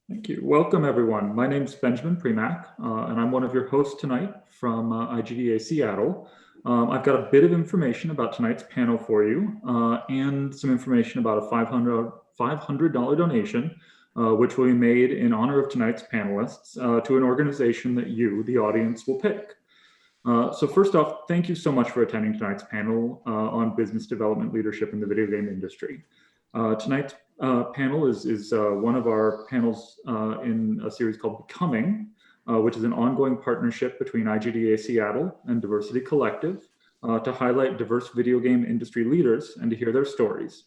Thank you. Welcome, everyone. My name is Benjamin Premack, and I'm one of your hosts tonight from IGDA Seattle. I've got a bit of information about tonight's panel for you and some information about a $500 donation, which will be made in honor of tonight's panelists to an organization that you, the audience, will pick. So first off, thank you so much for attending tonight's panel on business development leadership in the video game industry. Tonight's panel is one of our panels in a series called Becoming, which is an ongoing partnership between IGDA Seattle and Diversity Collective to highlight diverse video game industry leaders and to hear their stories.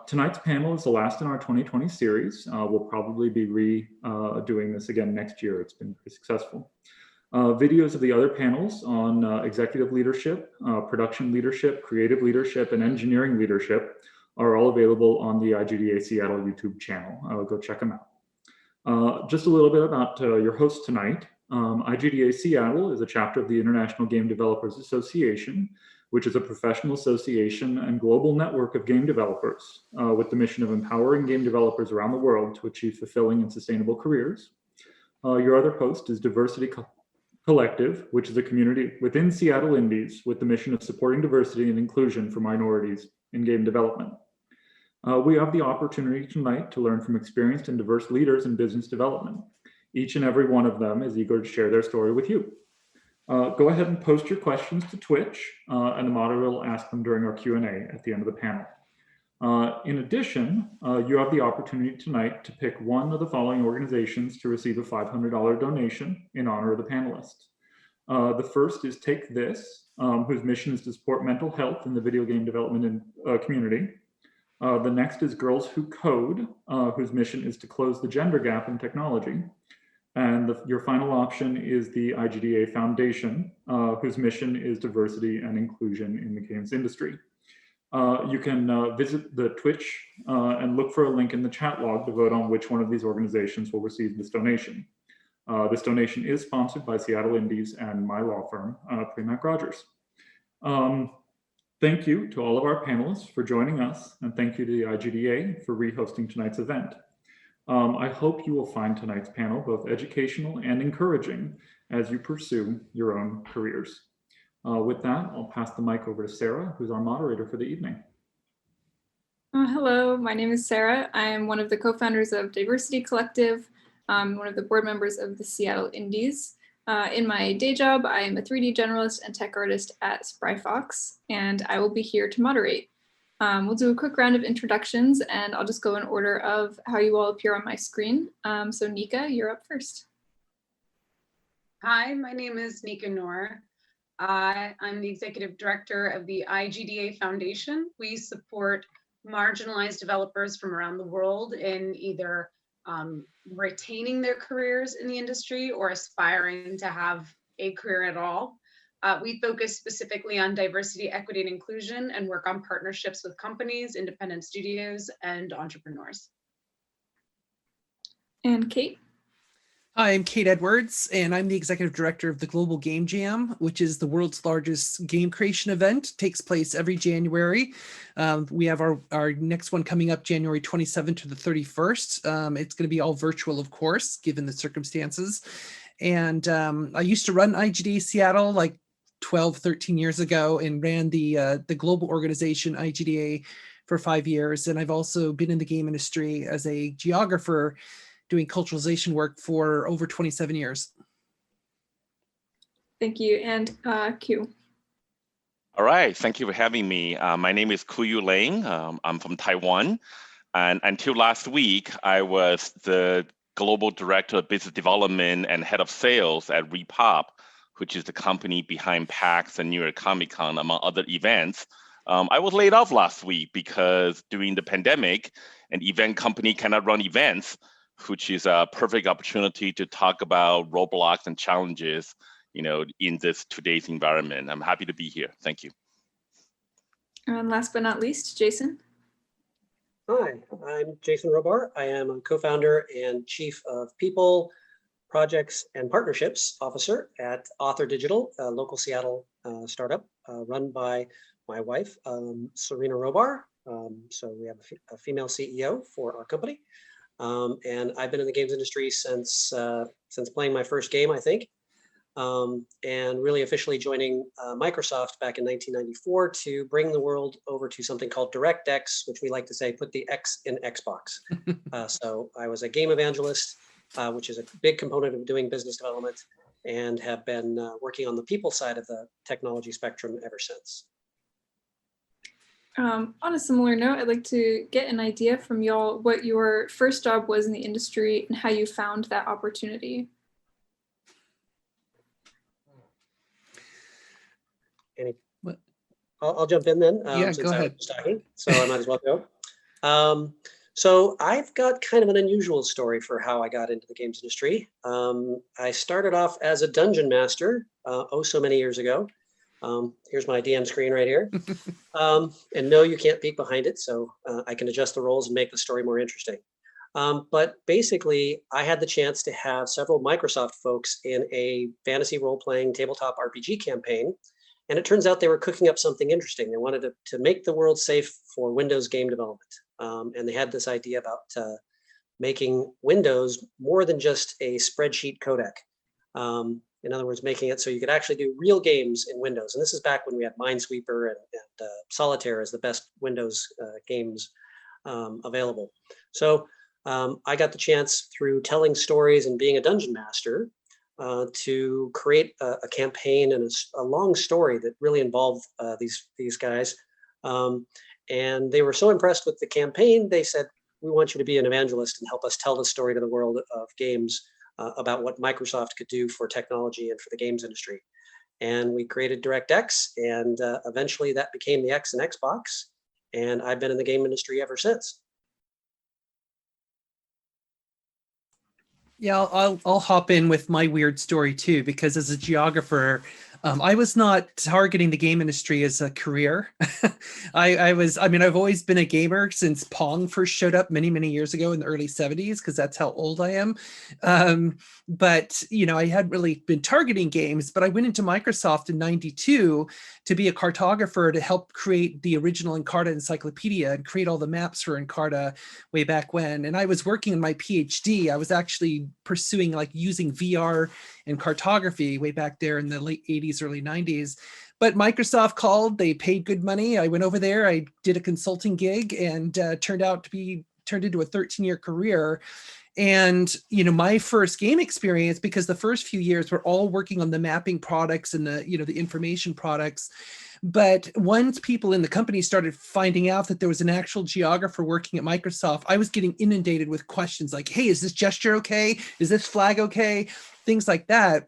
Tonight's panel is the last in our 2020 series. We'll probably be redoing this again next year. It's been pretty successful. Videos of the other panels on executive leadership, production leadership, creative leadership, and engineering leadership are all available on the IGDA Seattle YouTube channel. Go check them out. Just a little bit about your host tonight. IGDA Seattle is a chapter of the International Game Developers Association, which is a professional association and global network of game developers with the mission of empowering game developers around the world to achieve fulfilling and sustainable careers. Your other host is Diversity Collective, which is a community within Seattle Indies with the mission of supporting diversity and inclusion for minorities in game development. We have the opportunity tonight to learn from experienced and diverse leaders in business development. Each and every one of them is eager to share their story with you. Go ahead and post your questions to Twitch, and the moderator will ask them during our Q&A at the end of the panel. In addition, you have the opportunity tonight to pick one of the following organizations to receive a $500 donation in honor of the panelists. The first is Take This, whose mission is to support mental health in the video game development community. The next is Girls Who Code, whose mission is to close the gender gap in technology. And your final option is the IGDA Foundation, whose mission is diversity and inclusion in the games industry. You can visit the Twitch and look for a link in the chat log to vote on which one of these organizations will receive this donation. This donation is sponsored by Seattle Indies and my law firm, Premack Rogers. Thank you to all of our panelists for joining us, and thank you to the IGDA for re-hosting tonight's event. I hope you will find tonight's panel both educational and encouraging as you pursue your own careers. With that, I'll pass the mic over to Sarah, who's our moderator for the evening. Hello, my name is Sarah. I am one of the co-founders of Diversity Collective. I'm one of the board members of the Seattle Indies. In my day job, I am a 3D generalist and tech artist at Spryfox, and I will be here to moderate. We'll do a quick round of introductions, and I'll just go in order of how you all appear on my screen. So Nika, you're up first. Hi, my name is Nika Nour. I'm the executive director of the IGDA Foundation. We support marginalized developers from around the world in either retaining their careers in the industry or aspiring to have a career at all. We focus specifically on diversity, equity, and inclusion and work on partnerships with companies, independent studios, and entrepreneurs. And Kate? Hi, I'm Kate Edwards, and I'm the executive director of the Global Game Jam, which is the world's largest game creation event. It takes place every January. We have our next one coming up January 27th to the 31st. It's going to be all virtual, of course, given the circumstances. And I used to run IGDA Seattle like 12, 13 years ago and ran the global organization IGDA for 5 years. And I've also been in the game industry as a geographer doing culturalization work for over 27 years. Thank you. And Q. All right, thank you for having me. My name is Kuyu Lang. I'm from Taiwan. And until last week, I was the global director of business development and head of sales at Repop, which is the company behind PAX and New York Comic Con, among other events. I was laid off last week because during the pandemic, an event company cannot run events, which is a perfect opportunity to talk about roadblocks and challenges, in this today's environment. I'm happy to be here. Thank you. And last but not least, Jason. Hi, I'm Jason Robar. I am a co-founder and chief of people, projects, and partnerships officer at AuthorDigital, a local Seattle startup run by my wife, Serena Robar. So we have a female CEO for our company. And I've been in the games industry since playing my first game, I think, and really officially joining Microsoft back in 1994 to bring the world over to something called DirectX, which we like to say, put the X in Xbox. So I was a game evangelist, which is a big component of doing business development, and have been working on the people side of the technology spectrum ever since. On a similar note, I'd like to get an idea from y'all what your first job was in the industry and how you found that opportunity. I'll jump in then. Yeah, Since go I ahead. was talking, so I might as well go. So I've got kind of an unusual story for how I got into the games industry. I started off as a dungeon master oh so many years ago. Here's my DM screen right here. And no, you can't peek behind it, so I can adjust the roles and make the story more interesting. But basically, I had the chance to have several Microsoft folks in a fantasy role-playing tabletop RPG campaign. And it turns out they were cooking up something interesting. They wanted to make the world safe for Windows game development. And they had this idea about making Windows more than just a spreadsheet codec. In other words, making it so you could actually do real games in Windows. And this is back when we had Minesweeper and Solitaire as the best Windows games available. So I got the chance through telling stories and being a dungeon master to create a campaign and a long story that really involved these guys. And they were so impressed with the campaign, they said, we want you to be an evangelist and help us tell the story to the world of games about what Microsoft could do for technology and for the games industry. And we created DirectX, and eventually that became the X and Xbox. And I've been in the game industry ever since. Yeah, I'll hop in with my weird story too, because as a geographer, I was not targeting the game industry as a career. I've always been a gamer since Pong first showed up many, many years ago in the early 70s, because that's how old I am. But, I hadn't really been targeting games, but I went into Microsoft in 92 to be a cartographer to help create the original Encarta encyclopedia and create all the maps for Encarta way back when. And I was working on my PhD. I was actually pursuing using VR and cartography way back there in the late 80s, early 90s. But Microsoft called, they paid good money. I went over there, I did a consulting gig, and turned into a 13-year career. And, my first game experience, because the first few years were all working on the mapping products and the information products. But once people in the company started finding out that there was an actual geographer working at Microsoft, I was getting inundated with questions like, hey, is this gesture okay? Is this flag okay? Things like that.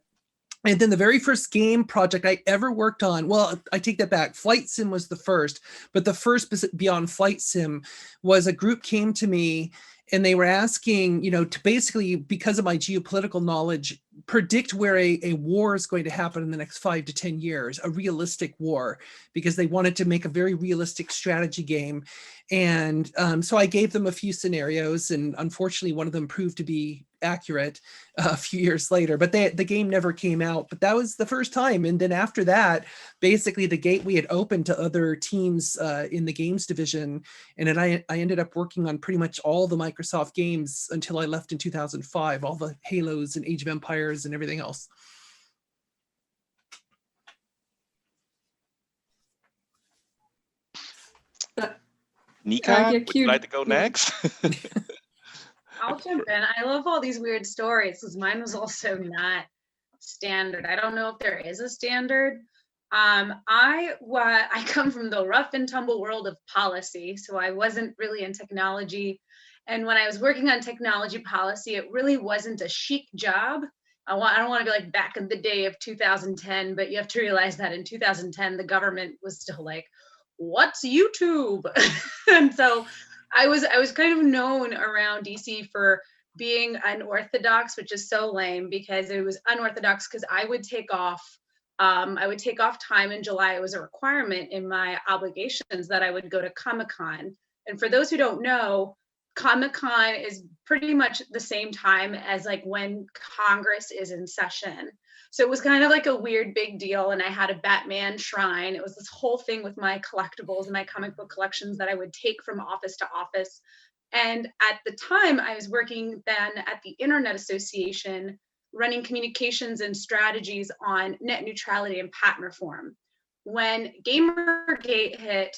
And then the very first game project I ever worked on, well, I take that back. Flight Sim was the first, but the first beyond Flight Sim was a group came to me and they were asking, to basically, because of my geopolitical knowledge, predict where a war is going to happen in the next 5 to 10 years, a realistic war, because they wanted to make a very realistic strategy game. And so I gave them a few scenarios, and unfortunately, one of them proved to be accurate a few years later, but the game never came out. But that was the first time. And then after that, basically the gateway had opened to other teams in the games division. And then I ended up working on pretty much all the Microsoft games until I left in 2005, all the Halos and Age of Empires and everything else. Nika, would you cute. like to go next? I'll jump in. I love all these weird stories because mine was also not standard. I don't know if there is a standard. I come from the rough and tumble world of policy, so I wasn't really in technology. And when I was working on technology policy, it really wasn't a chic job. I don't want to be like back in the day of 2010, but you have to realize that in 2010, the government was still like, what's YouTube? And so I was kind of known around DC for being unorthodox, which is so lame because it was unorthodox because I would take off time in July. It was a requirement in my obligations that I would go to Comic-Con. And for those who don't know, Comic-Con is pretty much the same time as when Congress is in session. So it was kind of like a weird big deal. And I had a Batman shrine. It was this whole thing with my collectibles and my comic book collections that I would take from office to office. And at the time, I was working then at the Internet Association, running communications and strategies on net neutrality and patent reform. When Gamergate hit,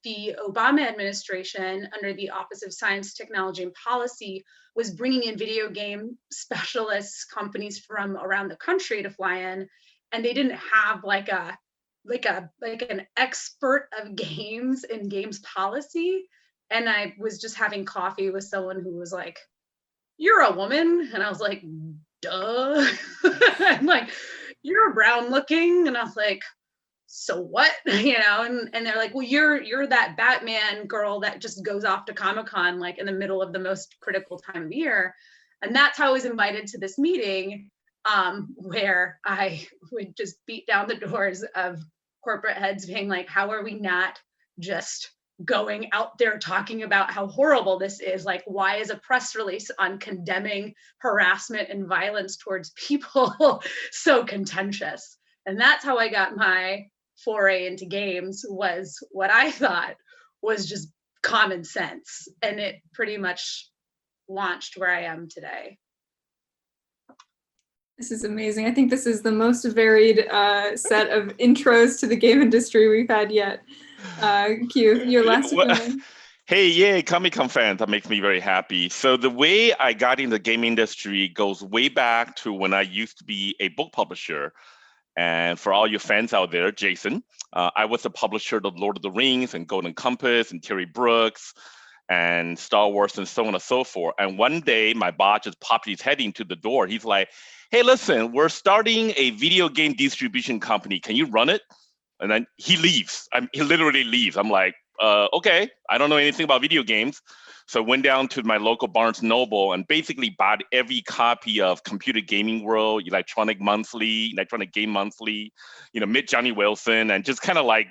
the Obama administration, under the Office of Science, Technology, and Policy, was bringing in video game specialists, companies from around the country to fly in, and they didn't have like an expert of games and games policy. And I was just having coffee with someone who was like, "You're a woman," and I was like, "Duh." I'm like, "You're brown looking," and I was like, "So what?" And they're like, "Well, you're that Batman girl that just goes off to Comic-Con like in the middle of the most critical time of year." And that's how I was invited to this meeting, where I would just beat down the doors of corporate heads being like, "How are we not just going out there talking about how horrible this is? Like, why is a press release on condemning harassment and violence towards people so contentious?" And that's how I got my foray into games, was what I thought was just common sense. And it pretty much launched where I am today. This is amazing. I think this is the most varied set of intros to the game industry we've had yet. Q, your last opinion. Hey, yay, Comic-Con fans. That makes me very happy. So the way I got in the game industry goes way back to when I used to be a book publisher. And for all you fans out there, Jason, I was the publisher of Lord of the Rings and Golden Compass and Terry Brooks and Star Wars and so on and so forth. And one day my boss just popped his head into the door. He's like, "Hey, listen, we're starting a video game distribution company. Can you run it?" And then he leaves. He literally leaves. I'm like, okay, I don't know anything about video games. So I went down to my local Barnes Noble and basically bought every copy of Computer Gaming World, Electronic Game Monthly, Meet Johnny Wilson, and just kind of like,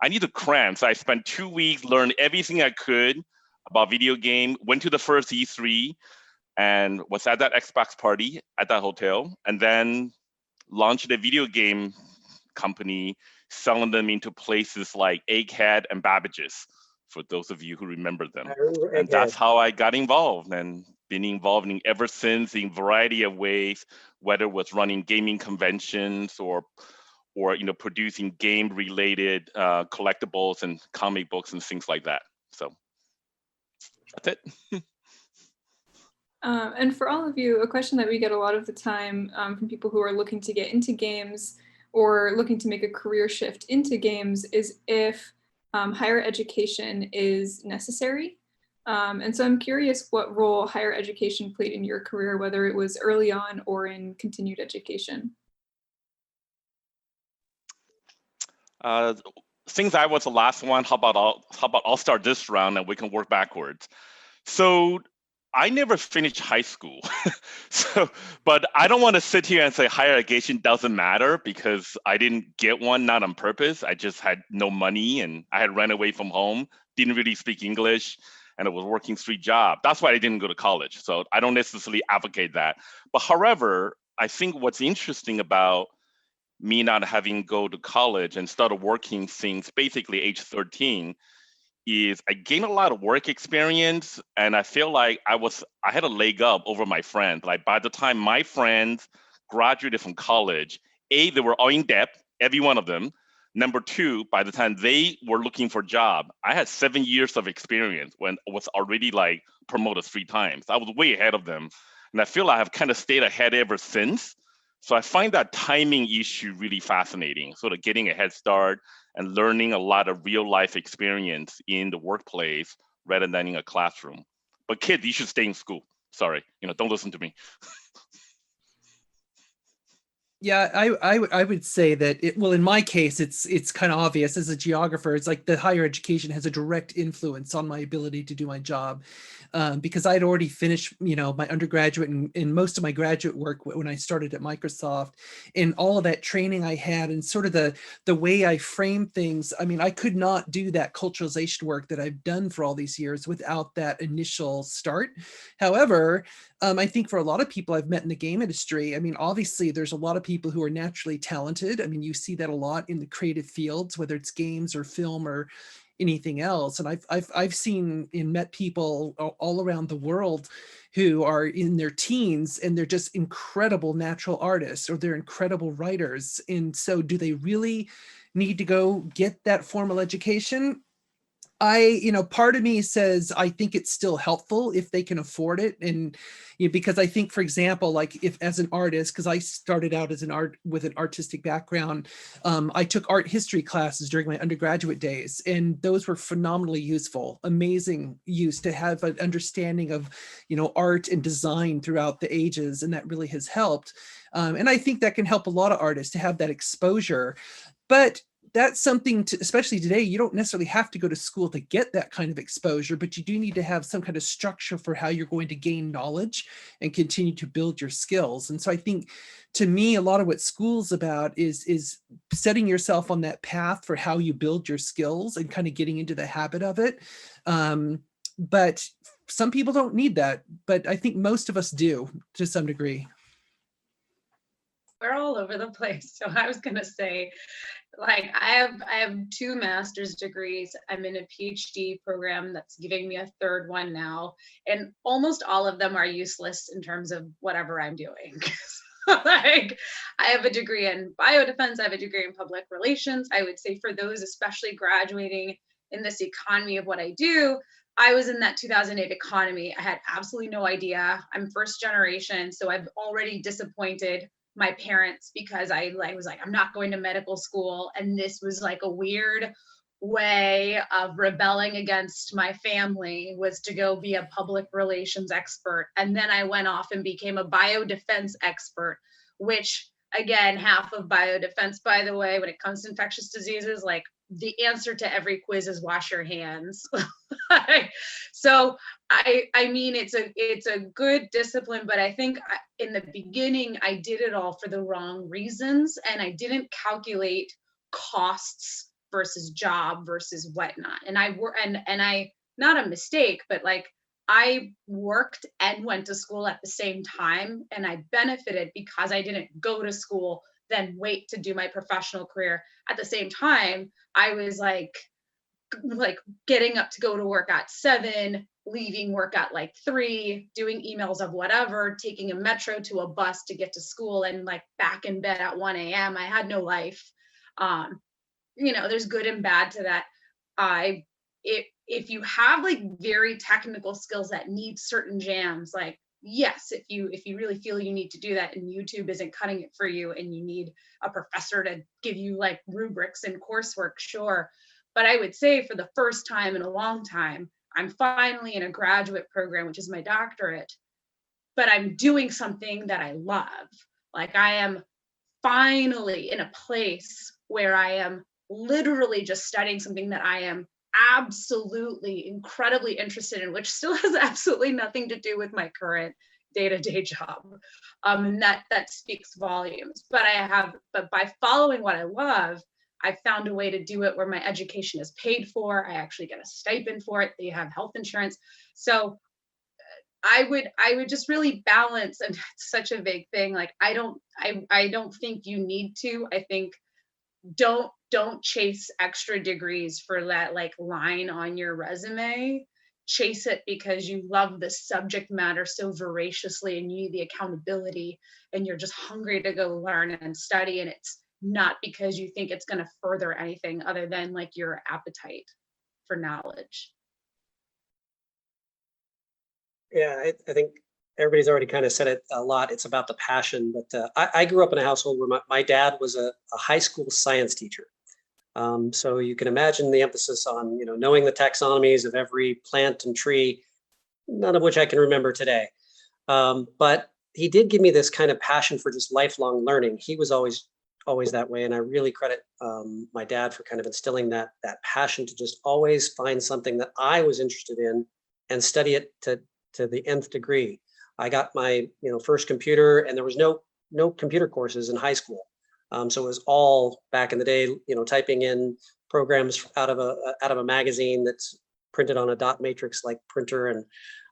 I need to cram. So I spent 2 weeks, learned everything I could about video game, went to the first E3 and was at that Xbox party at that hotel, and then launched a video game company, selling them into places like Egghead and Babbage's, for those of you who remember them. I remember And that's Egghead. how I got involved, and been involved in ever since in a variety of ways, whether it was running gaming conventions or producing game-related collectibles and comic books and things like that. So that's it. And for all of you, a question that we get a lot of the time from people who are looking to get into games or looking to make a career shift into games is if higher education is necessary. And so I'm curious what role higher education played in your career, whether it was early on or in continued education. Since I was the last one, how about I'll start this round and we can work backwards. So I never finished high school. But I don't want to sit here and say higher education doesn't matter, because I didn't get one, not on purpose. I just had no money and I had run away from home, didn't really speak English, and I was working 3 jobs. That's why I didn't go to college. So I don't necessarily advocate that. But however, I think what's interesting about me not having go to college and started working since basically age 13 is I gained a lot of work experience, and I feel like I had a leg up over my friends. Like by the time my friends graduated from college, A, they were all in debt, every one of them. Number 2, by the time they were looking for a job, I had 7 years of experience when I was already like promoted 3 times. I was way ahead of them. And I feel like I've kind of stayed ahead ever since. So I find that timing issue really fascinating, sort of getting a head start and learning a lot of real life experience in the workplace rather than in a classroom. But kids, you should stay in school. Sorry, don't listen to me. Yeah, I would say that well, in my case, it's kind of obvious as a geographer. It's like the higher education has a direct influence on my ability to do my job, because I'd already finished, my undergraduate and most of my graduate work when I started at Microsoft, and all of that training I had and sort of the way I frame things. I mean, I could not do that culturalization work that I've done for all these years without that initial start. However, I think for a lot of people I've met in the game industry, I mean, obviously there's a lot of people who are naturally talented. I mean, you see that a lot in the creative fields, whether it's games or film or anything else. And I've seen and met people all around the world who are in their teens and they're just incredible natural artists or they're incredible writers. And so do they really need to go get that formal education? Part of me says, I think it's still helpful if they can afford it. And because I think, for example, like if as an artist, because I started out as with an artistic background, I took art history classes during my undergraduate days, and those were phenomenally useful, amazing use to have an understanding of, art and design throughout the ages. And that really has helped. And I think that can help a lot of artists to have that exposure. But that's something to, especially today, you don't necessarily have to go to school to get that kind of exposure, but you do need to have some kind of structure for how you're going to gain knowledge and continue to build your skills. And so I think, to me, a lot of what school's about is setting yourself on that path for how you build your skills and kind of getting into the habit of it. But some people don't need that, but I think most of us do to some degree. We're all over the place. So I was gonna say, like, I have 2 master's degrees. I'm in a PhD program that's giving me a 3rd one now, and almost all of them are useless in terms of whatever I'm doing. Like, I have a degree in biodefense, I have a degree in public relations. I would say for those, especially graduating in this economy of what I do, I was in that 2008 economy. I had absolutely no idea. I'm first generation, so I've already disappointed my parents because I was like, I'm not going to medical school. And this was like a weird way of rebelling against my family, was to go be a public relations expert. And then I went off and became a biodefense expert, which, again, half of biodefense, by the way, when it comes to infectious diseases, like the answer to every quiz is wash your hands. So I mean, it's a good discipline, but I think in the beginning I did it all for the wrong reasons, and I didn't calculate costs versus job versus whatnot. And I not a mistake, but like I worked and went to school at the same time, and I benefited because I didn't go to school, then wait to do my professional career. At the same time, I was like getting up to go to work at 7, leaving work at like 3, doing emails of whatever, taking a metro to a bus to get to school, and like back in bed at 1 a.m. I had no life. There's good and bad to that. If you have like very technical skills that need certain jams, like, yes, if you really feel you need to do that and YouTube isn't cutting it for you and you need a professor to give you like rubrics and coursework, sure. But I would say for the first time in a long time, I'm finally in a graduate program, which is my doctorate, but I'm doing something that I love. Like, I am finally in a place where I am literally just studying something that I am absolutely incredibly interested in, which still has absolutely nothing to do with my current day-to-day job. And that speaks volumes. But by following what I love, I found a way to do it where my education is paid for. I actually get a stipend for it. They have health insurance. So I would just really balance, and it's such a big thing. Like, I don't think you need to. I think don't chase extra degrees for that like line on your resume. Chase it because you love the subject matter so voraciously and you need the accountability and you're just hungry to go learn and study, and it's not because you think it's going to further anything other than like your appetite for knowledge. Yeah, I think everybody's already kind of said it a lot. It's about the passion. But I grew up in a household where my dad was a high school science teacher. So you can imagine the emphasis on, knowing the taxonomies of every plant and tree, none of which I can remember today. But he did give me this kind of passion for just lifelong learning. He was always that way. And I really credit my dad for kind of instilling that passion to just always find something that I was interested in and study it to the nth degree. I got my first computer, and there was no computer courses in high school. So it was all back in the day, typing in programs out of a magazine that's printed on a dot matrix like printer, and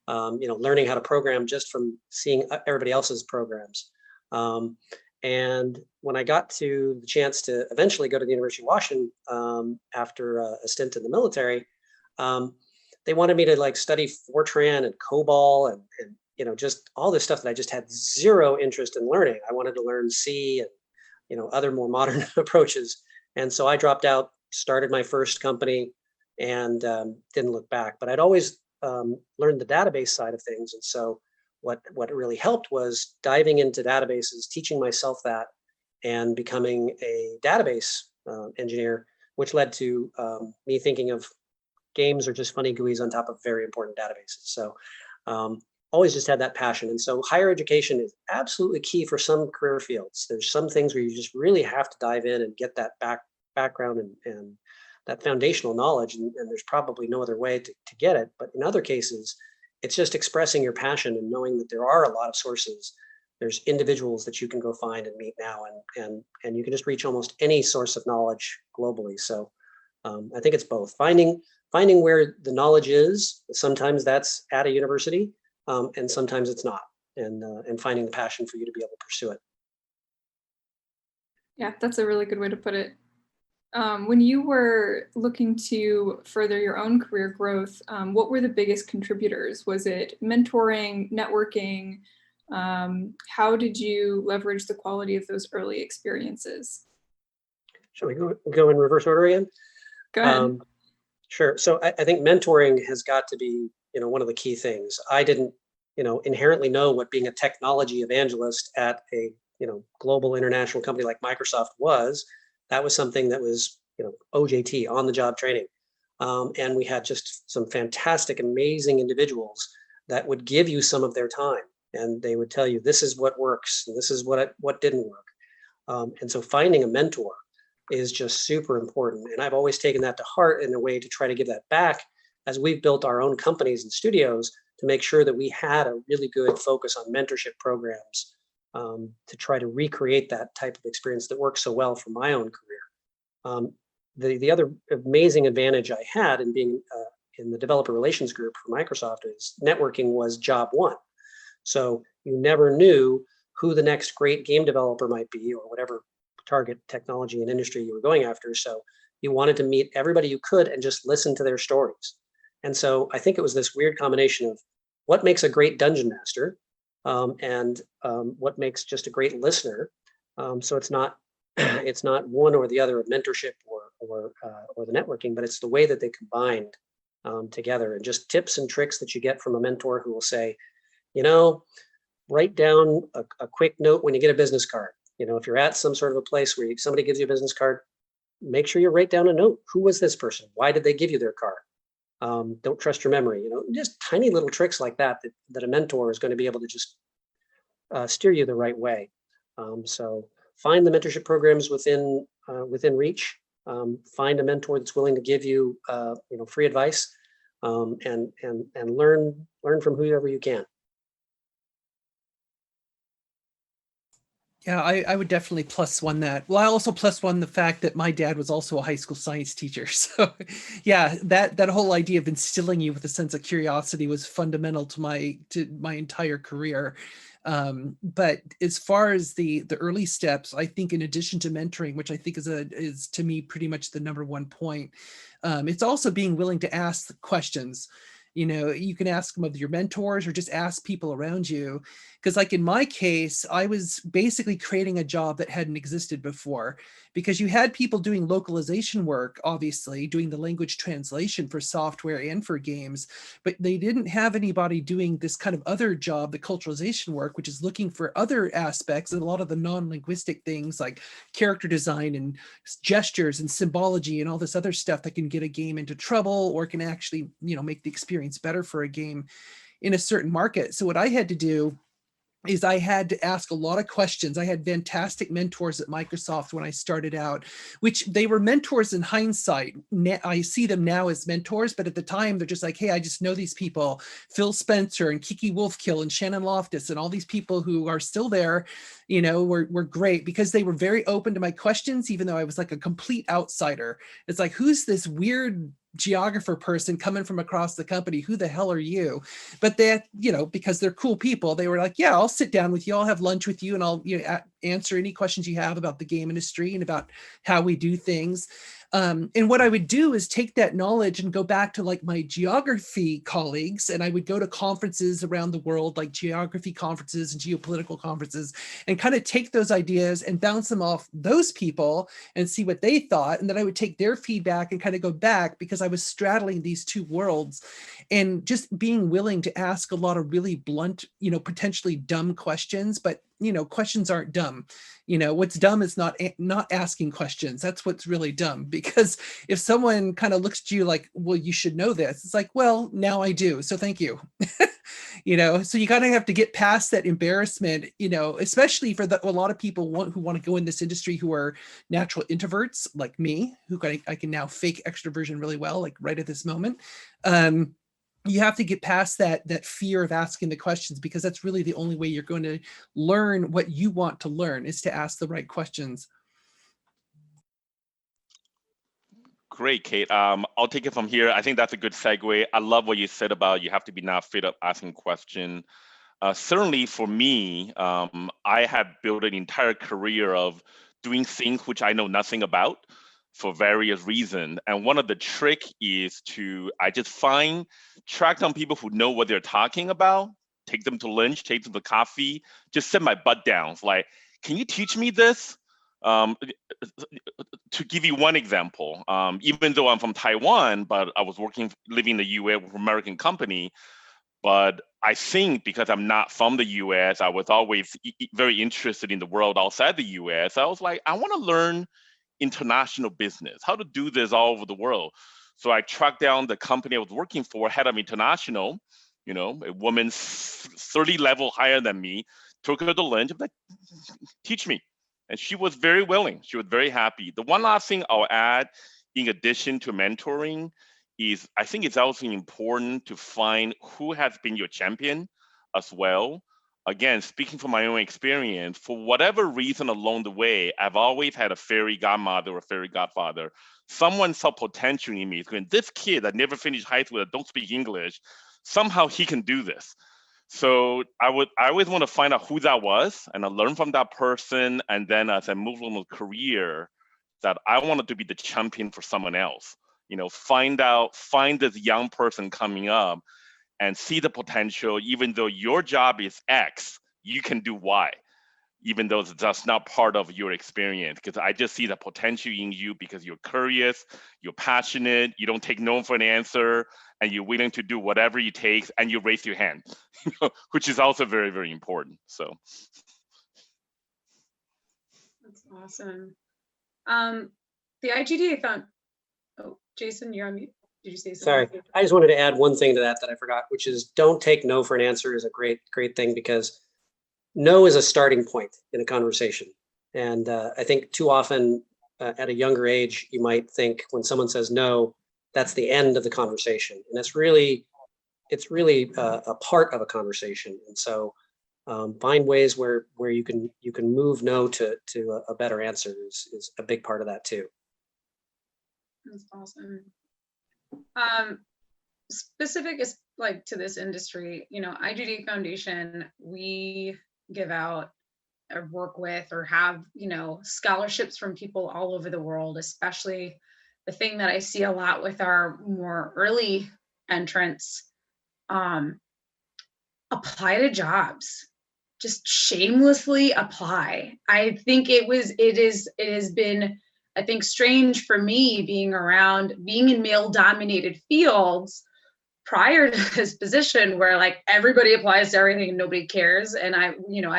learning how to program just from seeing everybody else's programs. And when I got to the chance to eventually go to the University of Washington after a stint in the military, they wanted me to like study Fortran and COBOL and you know, just all this stuff that I just had zero interest in learning. I wanted to learn C and, you know, other more modern approaches. And so I dropped out, started my first company, and didn't look back. But I'd always learned the database side of things. And so what really helped was diving into databases, teaching myself that, and becoming a database engineer, which led to me thinking of games are just funny GUIs on top of very important databases. So always just had that passion. And so higher education is absolutely key for some career fields. There's some things where you just really have to dive in and get that background and that foundational knowledge. And there's probably no other way to get it. But in other cases, it's just expressing your passion and knowing that there are a lot of sources. There's individuals that you can go find and meet now, and you can just reach almost any source of knowledge globally. So I think it's both. Finding where the knowledge is, sometimes that's at a university, and sometimes it's not, and finding the passion for you to be able to pursue it. Yeah, that's a really good way to put it. When you were looking to further your own career growth, what were the biggest contributors? Was it mentoring, networking? How did you leverage the quality of those early experiences? Shall we go in reverse order again? Go ahead. Sure. So I think mentoring has got to be, you know, one of the key things. I didn't, you know, inherently know what being a technology evangelist at a, you know, global international company like Microsoft was. That was something that was, you know, OJT, on the job training. And we had just some fantastic, amazing individuals that would give you some of their time, and they would tell you, this is what works, and this is what didn't work. And so finding a mentor is just super important. And I've always taken that to heart in a way to try to give that back as we've built our own companies and studios to make sure that we had a really good focus on mentorship programs to try to recreate that type of experience that works so well for my own career. The other amazing advantage I had in being in the developer relations group for Microsoft is networking was job one. So you never knew who the next great game developer might be, or whatever target technology and industry you were going after. So you wanted to meet everybody you could and just listen to their stories. And so I think it was this weird combination of what makes a great dungeon master and what makes just a great listener. So it's not it's not one or the other of mentorship or the networking, but it's the way that they combined together, and just tips and tricks that you get from a mentor who will say, you know, write down a quick note when you get a business card. You know, if you're at some sort of a place where somebody gives you a business card, make sure you write down a note. Who was this person? Why did they give you their card? Don't trust your memory. You know, just tiny little tricks like that that a mentor is going to be able to just steer you the right way. So find the mentorship programs within reach. Find a mentor that's willing to give you you know, free advice, and learn from whoever you can. Yeah, I would definitely plus one that. Well, I also plus one the fact that my dad was also a high school science teacher. So yeah, that whole idea of instilling you with a sense of curiosity was fundamental to my entire career. But as far as the early steps, I think in addition to mentoring, which I think is to me pretty much the number one point, it's also being willing to ask questions. You know, you can ask them of your mentors or just ask people around you. Because like in my case, I was basically creating a job that hadn't existed before, because you had people doing localization work, obviously doing the language translation for software and for games, but they didn't have anybody doing this kind of other job, the culturalization work, which is looking for other aspects and a lot of the non-linguistic things like character design and gestures and symbology and all this other stuff that can get a game into trouble or can actually, you know, make the experience better for a game in a certain market. So what I had to do is I had to ask a lot of questions. I had fantastic mentors at Microsoft when I started out, which they were mentors in hindsight. I see them now as mentors, but at the time they're just like, hey, I just know these people, Phil Spencer and Kiki Wolfkill and Shannon Loftus and all these people who are still there, you know, were great because they were very open to my questions, even though I was like a complete outsider. It's like, who's this weird geographer person coming from across the company. Who the hell are you? But they, because they're cool people, they were like, yeah, I'll sit down with you. I'll have lunch with you and I'll answer any questions you have about the game industry and about how we do things. And what I would do is take that knowledge and go back to like my geography colleagues, and I would go to conferences around the world, like geography conferences and geopolitical conferences, and kind of take those ideas and bounce them off those people and see what they thought. And then I would take their feedback and kind of go back, because I was straddling these two worlds, and just being willing to ask a lot of really blunt, potentially dumb questions, but questions aren't dumb. What's dumb is not asking questions. That's what's really dumb, because if someone kind of looks at you like, well, you should know this, it's like, well, now I do, so thank you. So you kind of have to get past that embarrassment, especially for a lot of people who want to go in this industry who are natural introverts like me, who I can now fake extroversion really well, like right at this moment. You have to get past that fear of asking the questions, because that's really the only way you're going to learn what you want to learn, is to ask the right questions. Great, Kate. I'll take it from here. I think that's a good segue. I love what you said about you have to be not afraid of asking questions. Certainly for me, I have built an entire career of doing things which I know nothing about for various reasons. And one of the trick is I just track down people who know what they're talking about, take them to lunch, take them to coffee, just sit my butt down. It's like, can you teach me this? To give you one example, even though I'm from Taiwan, but I was living in the US with an American company, but I think because I'm not from the US, I was always very interested in the world outside the US. I was like, I want to learn international business, how to do this all over the world. So I tracked down the company I was working for, head of international, a woman 30 level higher than me, took her to lunch, I'm like, teach me. And she was very willing. She was very happy. The one last thing I'll add, in addition to mentoring, is I think it's also important to find who has been your champion as well. Again, speaking from my own experience, for whatever reason along the way, I've always had a fairy godmother or a fairy godfather. Someone saw potential in me. Going, this kid that never finished high school, that don't speak English, somehow he can do this. So I always want to find out who that was, and I learn from that person. And then as I move on with career, that I wanted to be the champion for someone else. Find this young person coming up and see the potential. Even though your job is X, you can do Y, even though that's not part of your experience. Because I just see the potential in you, because you're curious, you're passionate, you don't take no for an answer, and you're willing to do whatever it takes, and you raise your hand, which is also very, very important. So That's awesome. The IGDA found, oh, Jason, you're on mute. Did you say something? Sorry, I just wanted to add one thing to that I forgot, which is don't take no for an answer is a great thing, because no is a starting point in a conversation. And I think too often at a younger age, you might think when someone says no, that's the end of the conversation. And it's really a part of a conversation. And so find ways where you can move no to a better answer is a big part of that too. That's awesome. Specific is like to this industry, IGDA Foundation, we give out or work with or have, scholarships from people all over the world, especially the thing that I see a lot with our more early entrants, apply to jobs, just shamelessly apply. I think it has been, I think, strange for me being in male dominated fields prior to this position where like everybody applies to everything and nobody cares. And I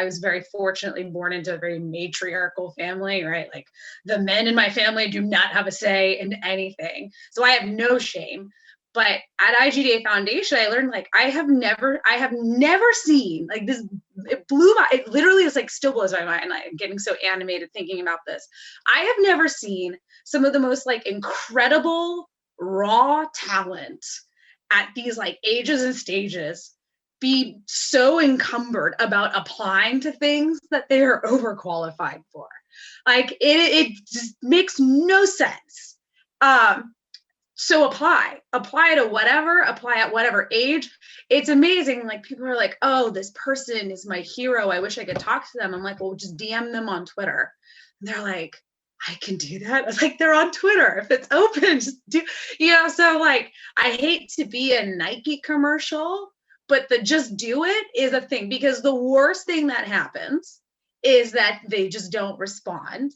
was very fortunately born into a very matriarchal family, right? Like the men in my family do not have a say in anything. So I have no shame. But at IGDA Foundation, I learned like I have never seen like this. It literally is like still blows my mind. I'm getting so animated thinking about this. I have never seen some of the most like incredible raw talent at these like ages and stages be so encumbered about applying to things that they are overqualified for. Like it just makes no sense. So apply to whatever, apply at whatever age. It's amazing. Like people are like, oh, this person is my hero. I wish I could talk to them. I'm like, well, just DM them on Twitter. And they're like, I can do that. I was like, they're on Twitter. If it's open, just do, so like, I hate to be a Nike commercial, but the just do it is a thing, because the worst thing that happens is that they just don't respond.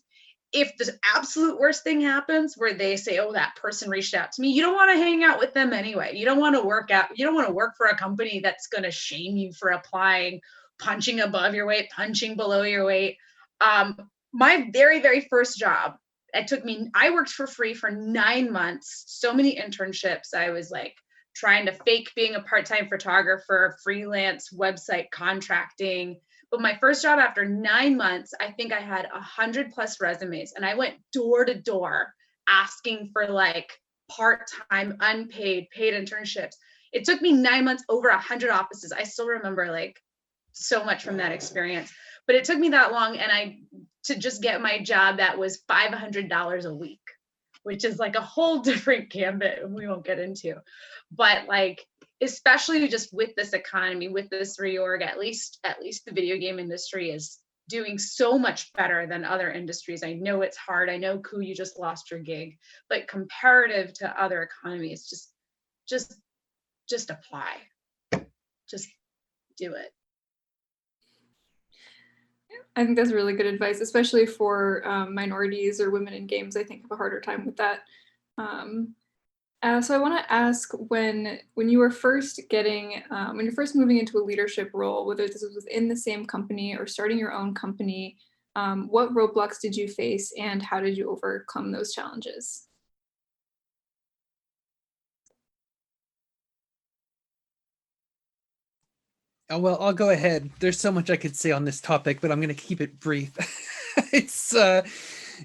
If the absolute worst thing happens where they say, oh, that person reached out to me, you don't want to hang out with them anyway. You don't want to work for a company that's going to shame you for applying, punching above your weight, punching below your weight. My very, very first job, I worked for free for 9 months, so many internships. I was like trying to fake being a part-time photographer, freelance website contracting. But my first job, after 9 months, I think I had 100+ resumes, and I went door to door asking for like part-time, unpaid, paid internships. It took me 9 months, over 100 offices. I still remember like so much from that experience, but it took me that long, and to just get my job that was $500 a week, which is like a whole different gambit we won't get into. But like, especially just with this economy, with this reorg, at least the video game industry is doing so much better than other industries. I know it's hard. I know, Ku, you just lost your gig, but comparative to other economies, just apply. Just do it. I think that's really good advice, especially for minorities or women in games. I think have a harder time with that. So I want to ask, when you were first when you're first moving into a leadership role, whether this was within the same company or starting your own company, what roadblocks did you face, and how did you overcome those challenges? Oh, well, I'll go ahead. There's so much I could say on this topic, but I'm going to keep it brief. It's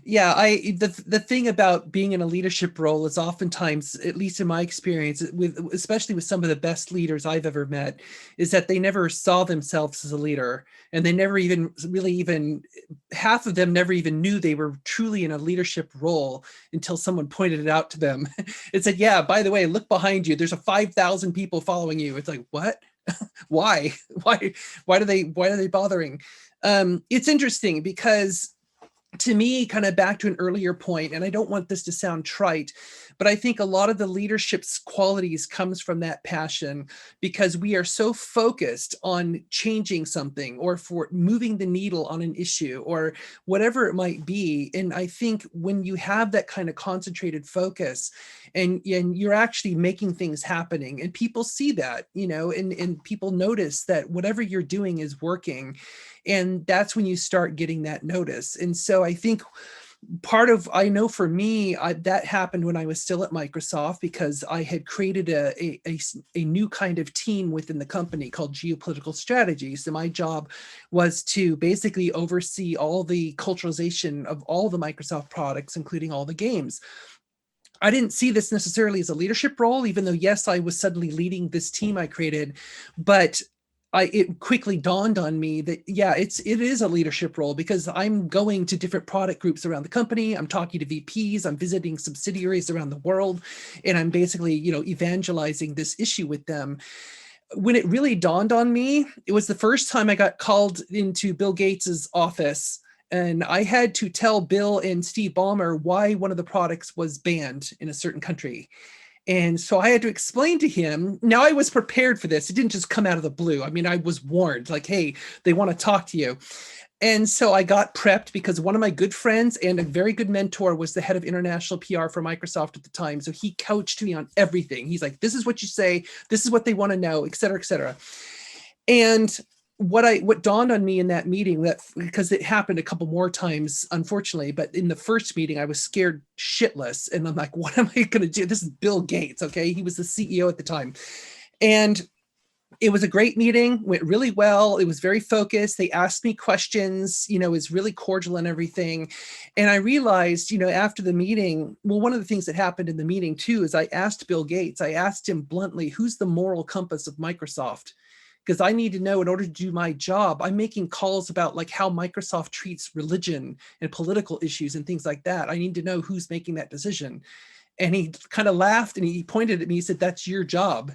yeah, the thing about being in a leadership role is oftentimes, at least in my experience, especially with some of the best leaders I've ever met, is that they never saw themselves as a leader, and they never even half of them never even knew they were truly in a leadership role until someone pointed it out to them. It said, yeah, by the way, look behind you. There's 5,000 people following you. It's like, what? Why are they bothering? It's interesting because, to me, kind of back to an earlier point, and I don't want this to sound trite, but I think a lot of the leadership's qualities comes from that passion, because we are so focused on changing something or for moving the needle on an issue or whatever it might be. And I think when you have that kind of concentrated focus and you're actually making things happening, and people see that, and people notice that whatever you're doing is working, and that's when you start getting that notice. And so I think I know for me, that happened when I was still at Microsoft, because I had created a new kind of team within the company called geopolitical strategy. So my job was to basically oversee all the culturalization of all the Microsoft products, including all the games. I didn't see this necessarily as a leadership role, even though, yes, I was suddenly leading this team I created, but it quickly dawned on me that, yeah, it is a leadership role, because I'm going to different product groups around the company. I'm talking to VPs, I'm visiting subsidiaries around the world, and I'm basically, evangelizing this issue with them. When it really dawned on me, it was the first time I got called into Bill Gates's office, and I had to tell Bill and Steve Ballmer why one of the products was banned in a certain country. And so I had to explain to him. Now, I was prepared for this. It didn't just come out of the blue. I mean, I was warned, like, hey, they want to talk to you. And so I got prepped, because one of my good friends and a very good mentor was the head of international PR for Microsoft at the time. So he coached me on everything. He's like, this is what you say, this is what they want to know, et cetera, et cetera. And what dawned on me in that meeting, that because it happened a couple more times, unfortunately, but in the first meeting I was scared shitless, and I'm like, what am I going to do? This is Bill Gates, okay? He was the CEO at the time. And it was a great meeting, went really well. It was very focused. They asked me questions, it was really cordial and everything. And I realized, after the meeting, well, one of the things that happened in the meeting too is I asked Bill Gates, I asked him bluntly, who's the moral compass of Microsoft? Because I need to know, in order to do my job, I'm making calls about like how Microsoft treats religion and political issues and things like that. I need to know who's making that decision. And he kind of laughed and he pointed at me, he said, "That's your job."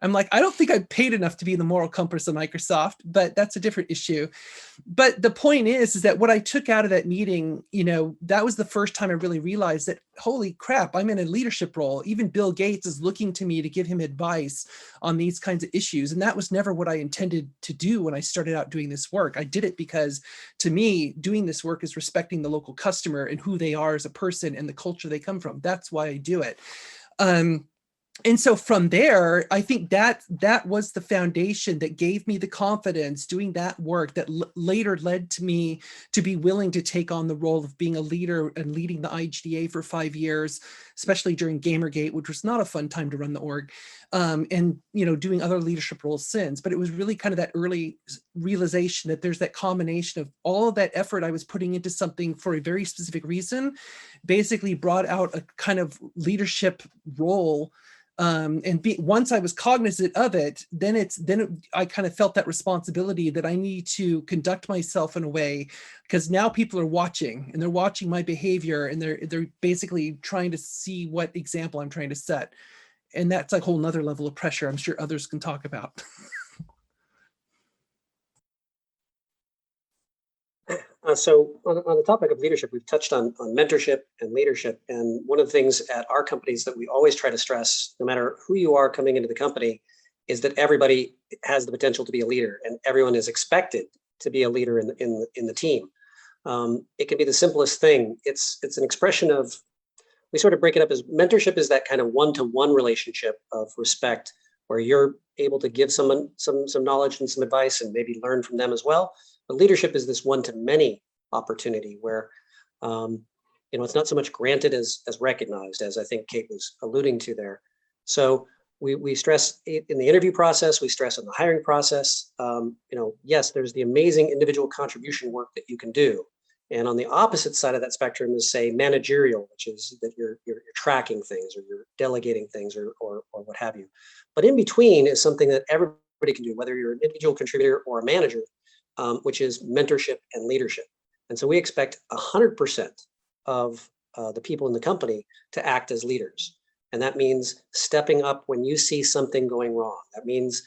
I'm like, I don't think I'm paid enough to be the moral compass of Microsoft, but that's a different issue. But the point is that what I took out of that meeting, that was the first time I really realized that, holy crap, I'm in a leadership role. Even Bill Gates is looking to me to give him advice on these kinds of issues. And that was never what I intended to do when I started out doing this work. I did it because, to me, doing this work is respecting the local customer and who they are as a person and the culture they come from. That's why I do it. And so from there, I think that was the foundation that gave me the confidence doing that work that later led to me to be willing to take on the role of being a leader and leading the IGDA for 5 years, especially during Gamergate, which was not a fun time to run the org, and doing other leadership roles since. But it was really kind of that early realization that there's that combination of all of that effort I was putting into something for a very specific reason, basically brought out a kind of leadership role. Once I was cognizant of it, then I kind of felt that responsibility that I need to conduct myself in a way, because now people are watching and they're watching my behavior and they're basically trying to see what example I'm trying to set. And that's a whole nother level of pressure I'm sure others can talk about. So on the topic of leadership, we've touched on mentorship and leadership. And one of the things at our companies that we always try to stress, no matter who you are coming into the company, is that everybody has the potential to be a leader and everyone is expected to be a leader in the team. It can be the simplest thing. It's an expression of, we sort of break it up as mentorship is that kind of one-to-one relationship of respect where you're able to give someone some knowledge and some advice and maybe learn from them as well. But leadership is this one-to-many opportunity where it's not so much granted as recognized, as I think Kate was alluding to there. So we stress it in the interview process, we stress in the hiring process. Yes, there's the amazing individual contribution work that you can do. And on the opposite side of that spectrum is, say, managerial, which is that you're tracking things or you're delegating things or what have you. But in between is something that everybody can do, whether you're an individual contributor or a manager, which is mentorship and leadership. And so we expect 100% of the people in the company to act as leaders. And that means stepping up when you see something going wrong. That means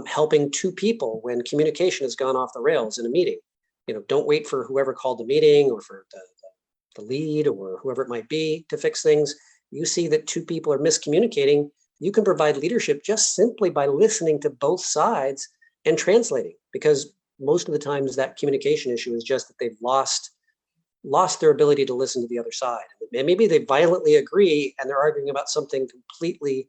helping two people when communication has gone off the rails in a meeting. Don't wait for whoever called the meeting or for the lead or whoever it might be to fix things. You see that two people are miscommunicating. You can provide leadership just simply by listening to both sides and translating, because most of the times that communication issue is just that they've lost their ability to listen to the other side. And maybe they violently agree and they're arguing about something completely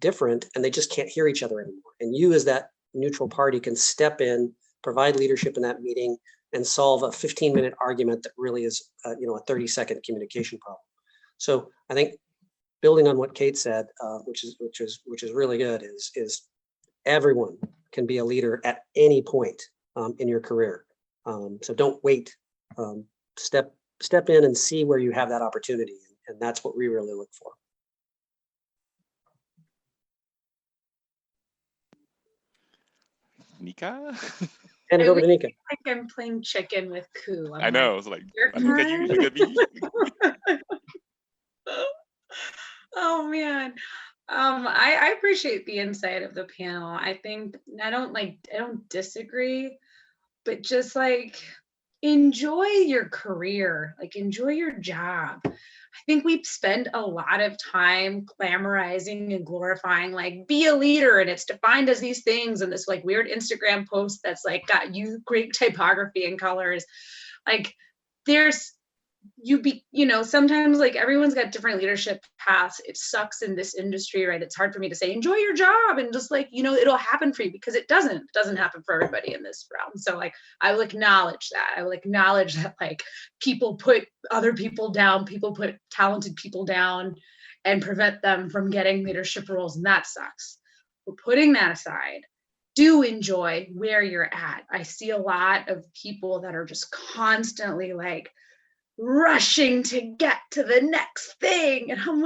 different and they just can't hear each other anymore. And you as that neutral party can step in, provide leadership in that meeting and solve a 15-minute argument that really is a 30-second communication problem. So I think building on what Kate said, which is really good, is everyone can be a leader at any point in your career. So don't wait. Step in and see where you have that opportunity, and that's what we really look for. Nika? Hand it over to Nika. I think I'm playing chicken with Koo. I know. It's like, Your Nika, you look at me. Oh man. I appreciate the insight of the panel. I think I don't disagree, but just enjoy your career, enjoy your job. I think we spend a lot of time glamorizing and glorifying be a leader, and it's defined as these things and this weird Instagram post that's got great typography and colors. There's sometimes everyone's got different leadership paths. It sucks in this industry, right? It's hard for me to say enjoy your job and just it'll happen for you, because it doesn't happen for everybody in this realm. So I will acknowledge that. I will acknowledge that people put other people down, people put talented people down and prevent them from getting leadership roles, and that sucks. But putting that aside, do enjoy where you're at. I see a lot of people that are just constantly rushing to get to the next thing, and I'm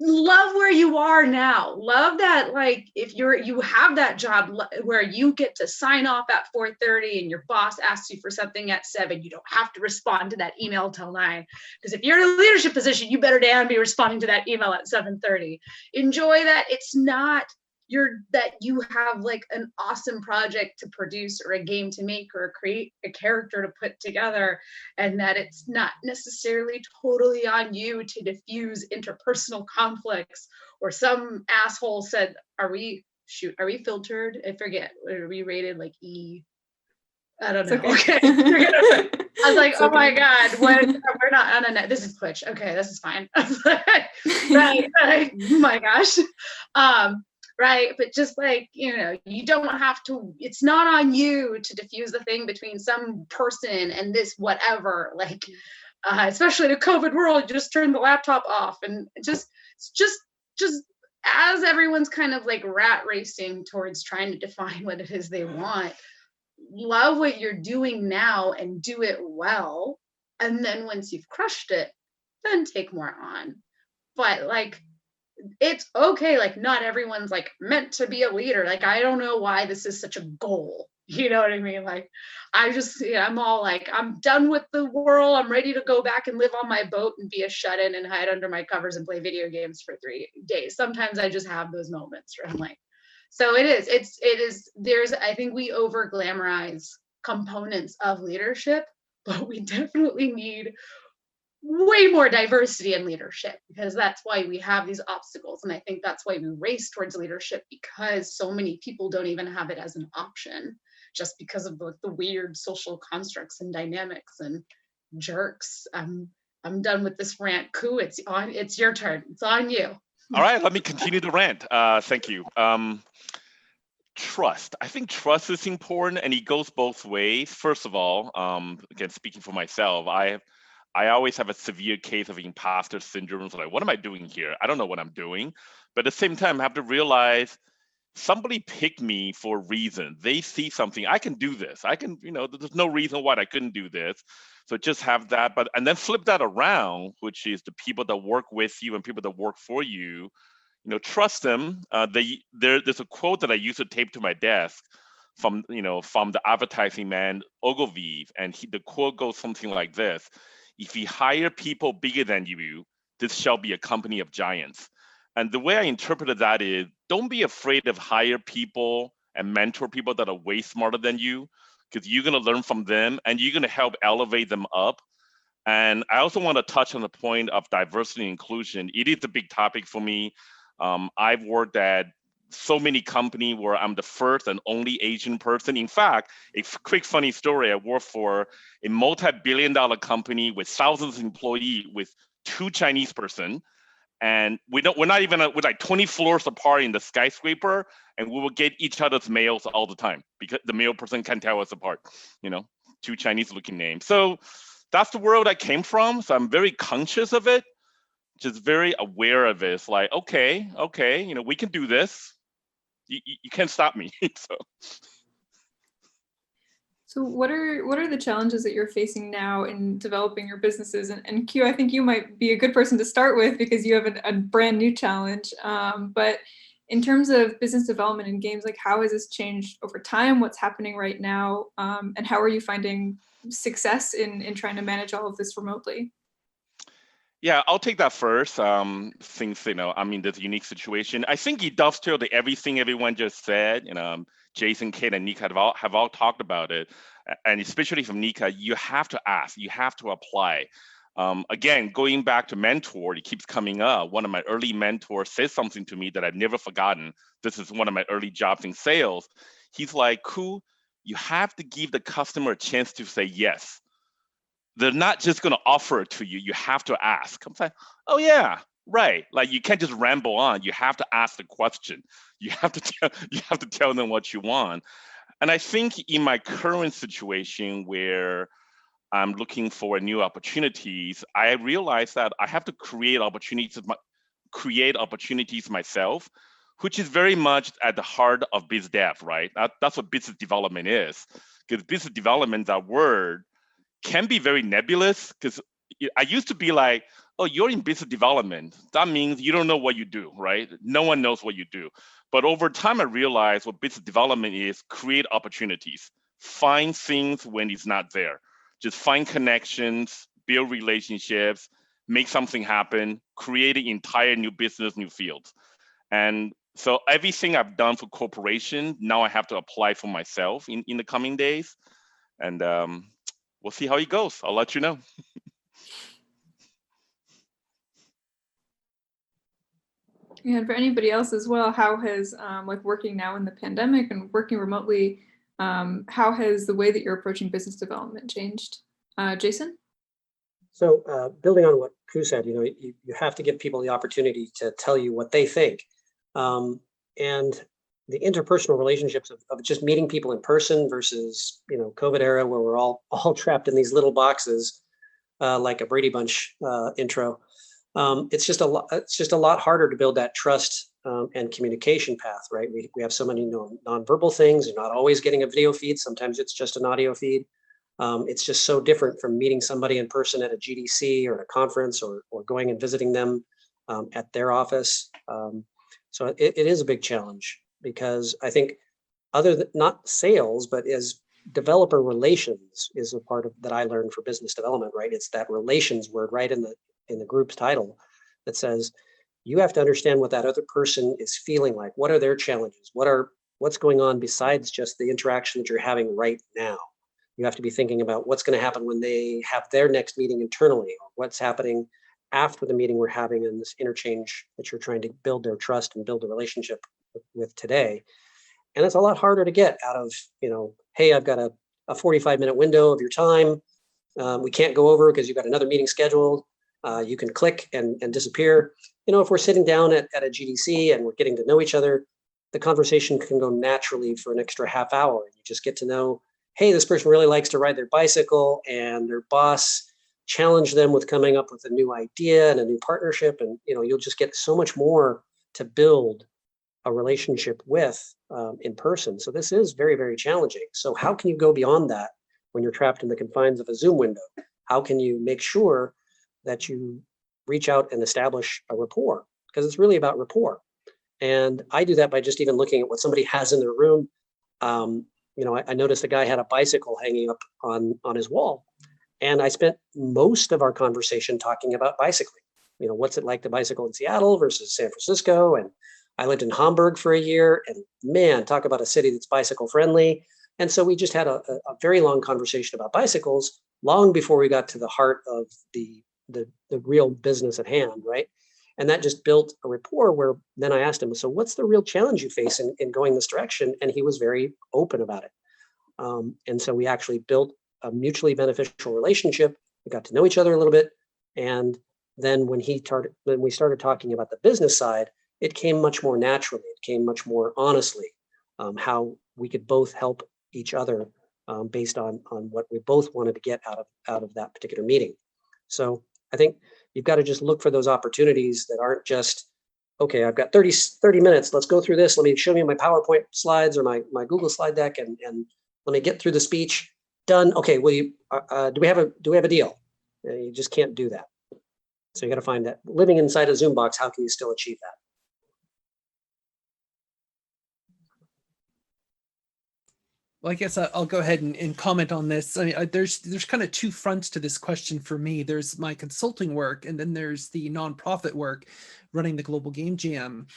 love where you are now. Love that, like, if you have that job where you get to sign off at 4:30 and your boss asks you for something at 7, you don't have to respond to that email till 9. Because if you're in a leadership position, you better damn be responding to that email at 7:30. Enjoy that. It's not that you have like an awesome project to produce or a game to make or create a character to put together, and that it's not necessarily totally on you to diffuse interpersonal conflicts. Or some asshole said, are we filtered? I forget. Are we rated like E? I don't know. Okay. I was like, It's oh my okay. God, we're not on a net. This is Twitch. Okay, this is fine. Right. My gosh. Right. But just like, you don't have to, it's not on you to diffuse the thing between some person and this whatever. Like, especially in a COVID world, just turn the laptop off and just as everyone's kind of like rat racing towards trying to define what it is they want, love what you're doing now and do it well. And then once you've crushed it, then take more on. But like, it's okay. Like, not everyone's like meant to be a leader. Like, I don't know why this is such a goal. You know what I mean? Like, I'm all like, I'm done with the world. I'm ready to go back and live on my boat and be a shut-in and hide under my covers and play video games for 3 days. Sometimes I just have those moments where I'm like, so it is, I think we over glamorize components of leadership, but we definitely need way more diversity in leadership, because that's why we have these obstacles. And I think that's why we race towards leadership, because so many people don't even have it as an option, just because of the weird social constructs and dynamics and jerks. I'm done with this rant. Koo, it's your turn. It's on you. All right, let me continue the rant. Thank you. Trust. I think trust is important, and it goes both ways. First of all, again, speaking for myself, I always have a severe case of imposter syndrome. So like, what am I doing here? I don't know what I'm doing. But at the same time, I have to realize somebody picked me for a reason. They see something. I can do this. I can, there's no reason why I couldn't do this. So just have that, and then flip that around, which is the people that work with you and people that work for you. Trust them. There's a quote that I used to tape to my desk from the advertising man Ogilvy, and the quote goes something like this: "If you hire people bigger than you, this shall be a company of giants." And the way I interpreted that is, don't be afraid of hire people and mentor people that are way smarter than you, because you're going to learn from them and you're going to help elevate them up. And I also want to touch on the point of diversity and inclusion. It is a big topic for me. I've worked at so many companies where I'm the first and only Asian person. In fact, a quick funny story, I work for a multi-billion-dollar company with thousands of employees with 2 Chinese person. And we're like 20 floors apart in the skyscraper, and we will get each other's mails all the time because the mail person can't tell us apart, 2 Chinese looking names. So that's the world I came from. So I'm very conscious of it, just very aware of it. It's like, okay, we can do this. You can't stop me. So what are the challenges that you're facing now in developing your businesses? And Q, I think you might be a good person to start with because you have a brand new challenge. But in terms of business development in games, like how has this changed over time? What's happening right now? And how are you finding success in trying to manage all of this remotely? Yeah, I'll take that first. Since I'm in this unique situation, I think it dovetails to everything everyone just said. Jason, Kate, and Nika have all talked about it, and especially from Nika, you have to ask, you have to apply. Again, going back to mentor, it keeps coming up. One of my early mentors says something to me that I've never forgotten. This is one of my early jobs in sales. He's like, "Cool, you have to give the customer a chance to say yes. They're not just going to offer it to you. You have to ask." I'm like, oh yeah, right. Like, you can't just ramble on. You have to ask the question. You have to tell them what you want. And I think in my current situation where I'm looking for new opportunities, I realize that I have to create opportunities myself, which is very much at the heart of biz dev, right? That's what business development is. Because business development, that word, can be very nebulous, because I used to be like, oh, you're in business development. That means you don't know what you do, right? No one knows what you do. But over time, I realized what business development is: create opportunities, find things when it's not there. Just find connections, build relationships, make something happen, creating entire new business, new fields. And so everything I've done for corporation, now I have to apply for myself in the coming days. And we'll see how it goes. I'll let you know. And for anybody else as well, how has like working now in the pandemic and working remotely, how has the way that you're approaching business development changed? Jason? So building on what Ku said, you have to give people the opportunity to tell you what they think. And the interpersonal relationships of just meeting people in person versus, COVID era where we're all trapped in these little boxes, like a Brady Bunch intro. It's just a lot harder to build that trust and communication path, right? We have so many nonverbal things. You're not always getting a video feed. Sometimes it's just an audio feed. It's just so different from meeting somebody in person at a GDC or at a conference or going and visiting them at their office. So it is a big challenge because I think other than not sales, but as developer relations is a part of that I learned for business development, right? It's that relations word right in the group's title that says you have to understand what that other person is feeling like. What are their challenges? What's going on besides just the interaction that you're having right now? You have to be thinking about what's going to happen when they have their next meeting internally, or what's happening after the meeting we're having in this interchange that you're trying to build their trust and build a relationship with today. And it's a lot harder to get out of, hey, I've got a 45-minute window of your time. We can't go over because you've got another meeting scheduled. You can click and disappear. If we're sitting down at a GDC and we're getting to know each other, the conversation can go naturally for an extra half hour. You just get to know, hey, this person really likes to ride their bicycle, and their boss challenged them with coming up with a new idea and a new partnership. And, you'll just get so much more to build a relationship with in person. So this is very, very challenging. So how can you go beyond that when you're trapped in the confines of a Zoom window? How can you make sure that you reach out and establish a rapport? Because it's really about rapport. And I do that by just even looking at what somebody has in their room. I noticed a guy had a bicycle hanging up on his wall. And I spent most of our conversation talking about bicycling. What's it like to bicycle in Seattle versus San Francisco? And I lived in Hamburg for a year, and man, talk about a city that's bicycle friendly. And so we just had a very long conversation about bicycles long before we got to the heart of the real business at hand, right? And that just built a rapport where then I asked him, so what's the real challenge you face in going this direction? And he was very open about it. And so we actually built a mutually beneficial relationship. We got to know each other a little bit. And then when we started talking about the business side, it came much more naturally. It came much more honestly, how we could both help each other based on what we both wanted to get out of that particular meeting. So I think you've got to just look for those opportunities that aren't just, okay, I've got 30 minutes. Let's go through this. Let me show you my PowerPoint slides or my Google slide deck and let me get through the speech. Done. Okay, do we have a deal? You just can't do that. So you got to find that living inside a Zoom box, how can you still achieve that? Well, I guess I'll go ahead and comment on this. I mean, there's kind of two fronts to this question for me. There's my consulting work, and then there's the nonprofit work running the Global Game Jam.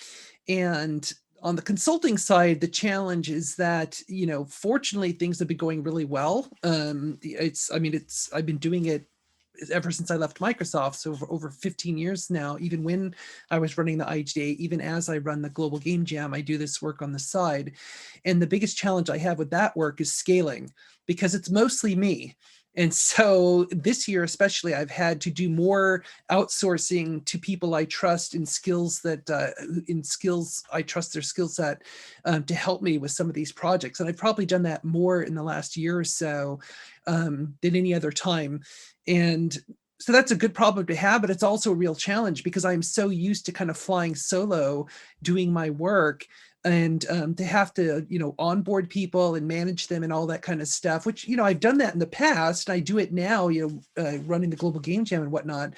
And on the consulting side, the challenge is that, fortunately, things have been going really well. I've been doing it ever since I left Microsoft, so for over 15 years now. Even when I was running the IGDA, even as I run the Global Game Jam, I do this work on the side. And the biggest challenge I have with that work is scaling, because it's mostly me. And so this year, especially, I've had to do more outsourcing to people I trust in skills I trust their skill set to help me with some of these projects. And I've probably done that more in the last year or so than any other time. And so that's a good problem to have, but it's also a real challenge because I'm so used to kind of flying solo, doing my work, and they have to, onboard people and manage them and all that kind of stuff, which, I've done that in the past. I do it now, running the Global Game Jam and whatnot,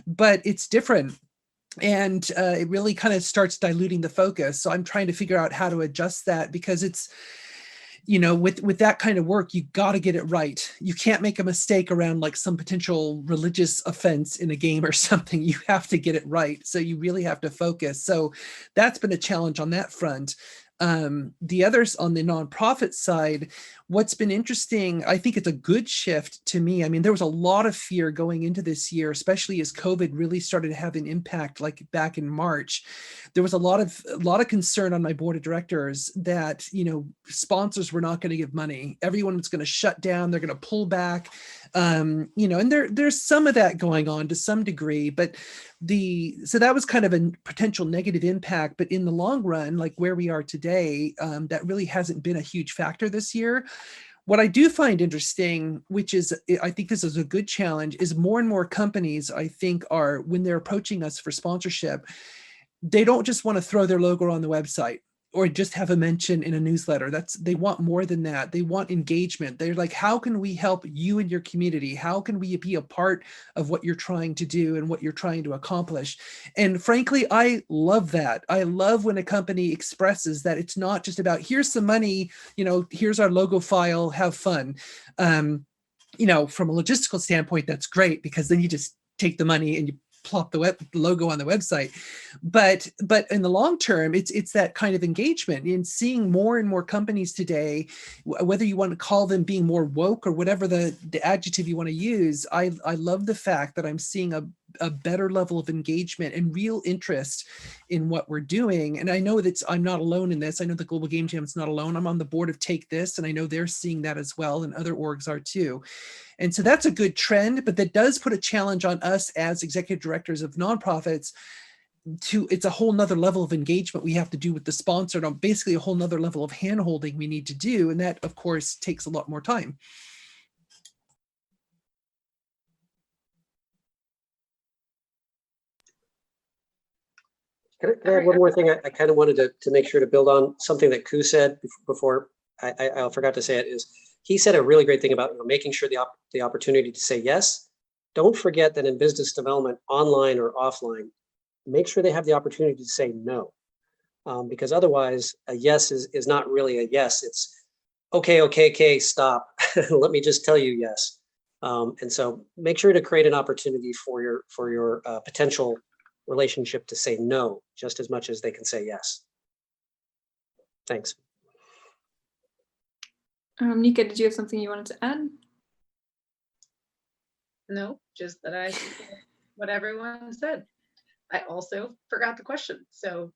but it's different. And it really kind of starts diluting the focus. So I'm trying to figure out how to adjust that, because it's, with that kind of work, you got to get it right. You can't make a mistake around like some potential religious offense in a game or something. You have to get it right. So you really have to focus. So that's been a challenge on that front. The others on the nonprofit side, what's been interesting, I think it's a good shift to me. I mean, there was a lot of fear going into this year, especially as COVID really started to have an impact, like back in March. There was a lot of concern on my board of directors that, sponsors were not going to give money. Everyone was going to shut down. They're going to pull back, and there's some of that going on to some degree, but so that was kind of a potential negative impact. But in the long run, like where we are today, that really hasn't been a huge factor this year. What I do find interesting, which is, I think this is a good challenge, is more and more companies, I think, are, when they're approaching us for sponsorship, they don't just want to throw their logo on the website or just have a mention in a newsletter. They want more than that. They want engagement. They're like, how can we help you and your community? How can we be a part of what you're trying to do and what you're trying to accomplish? And frankly, I love that. I love when a company expresses that it's not just about, here's some money, here's our logo file, have fun. From a logistical standpoint, that's great, because then you just take the money and you plop the logo on the website. But in the long term, it's that kind of engagement in seeing more and more companies today, whether you want to call them being more woke or whatever the adjective you want to use. I love the fact that I'm seeing a better level of engagement and real interest in what we're doing. And I know that I'm not alone in this. I know the Global Game Jam is not alone. I'm on the board of Take This, and I know they're seeing that as well, and other orgs are too. And so that's a good trend, but that does put a challenge on us as executive directors of nonprofits. It's a whole nother level of engagement we have to do with the sponsor, and basically a whole nother level of handholding we need to do. And that, of course, takes a lot more time. Can I add one more thing? I kind of wanted to make sure to build on something that Ku said before. I forgot to say it. Is he said a really great thing about making sure the opportunity to say yes. Don't forget that in business development, online or offline, make sure they have the opportunity to say no, because otherwise a yes is not really a yes. It's okay, stop. Let me just tell you yes. And so make sure to create an opportunity for your potential relationship to say no just as much as they can say yes. Thanks. Nika, did you have something you wanted to add? No, just that I support what everyone said. I also forgot the question, so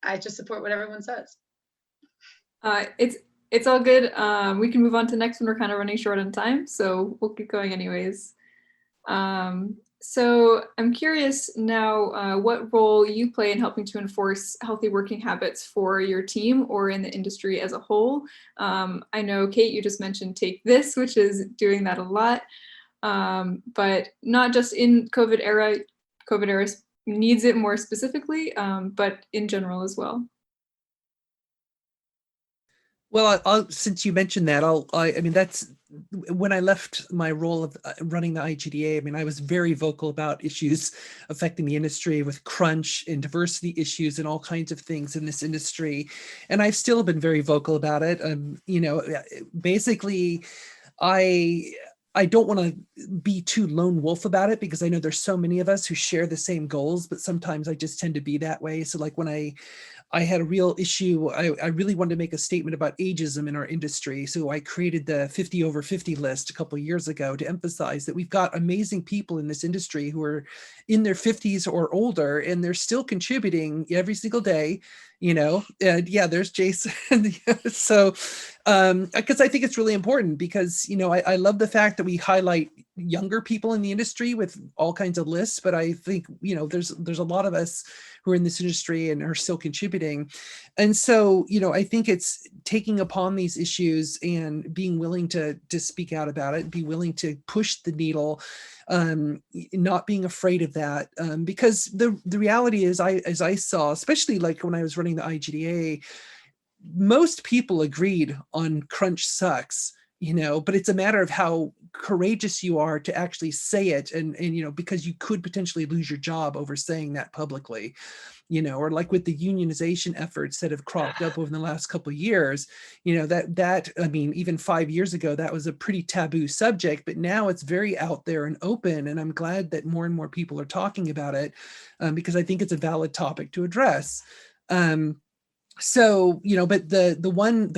I just support what everyone says. It's all good. We can move on to the next one. We're kind of running short on time, so we'll keep going anyways. So I'm curious now what role you play in helping to enforce healthy working habits for your team or in the industry as a whole. I know, Kate, you just mentioned Take This, which is doing that a lot, but not just in COVID era. COVID era needs it more specifically, but in general as well. Well, since you mentioned that, I mean, that's when I left my role of running the IGDA. I mean, I was very vocal about issues affecting the industry with crunch and diversity issues and all kinds of things in this industry. And I've still been very vocal about it. Basically, I don't want to be too lone wolf about it, because I know there's so many of us who share the same goals, but sometimes I just tend to be that way. So like when I had a real issue. I really wanted to make a statement about ageism in our industry. So I created the 50 over 50 list a couple of years ago to emphasize that we've got amazing people in this industry who are in their 50s or older, and they're still contributing every single day, and yeah, there's Jason. So, because I think it's really important, because, I love the fact that we highlight younger people in the industry with all kinds of lists, but I think, there's a lot of us who are in this industry and are still contributing. And so, I think it's taking upon these issues and being willing to speak out about it, be willing to push the needle, not being afraid of that, because the reality is, as I saw, especially like when I was running the IGDA, most people agreed on crunch sucks, but it's a matter of how courageous you are to actually say it, and because you could potentially lose your job over saying that publicly, or like with the unionization efforts that have cropped up over the last couple of years, that I mean, even 5 years ago, that was a pretty taboo subject, but now it's very out there and open, and I'm glad that more and more people are talking about it, because I think it's a valid topic to address. So, but the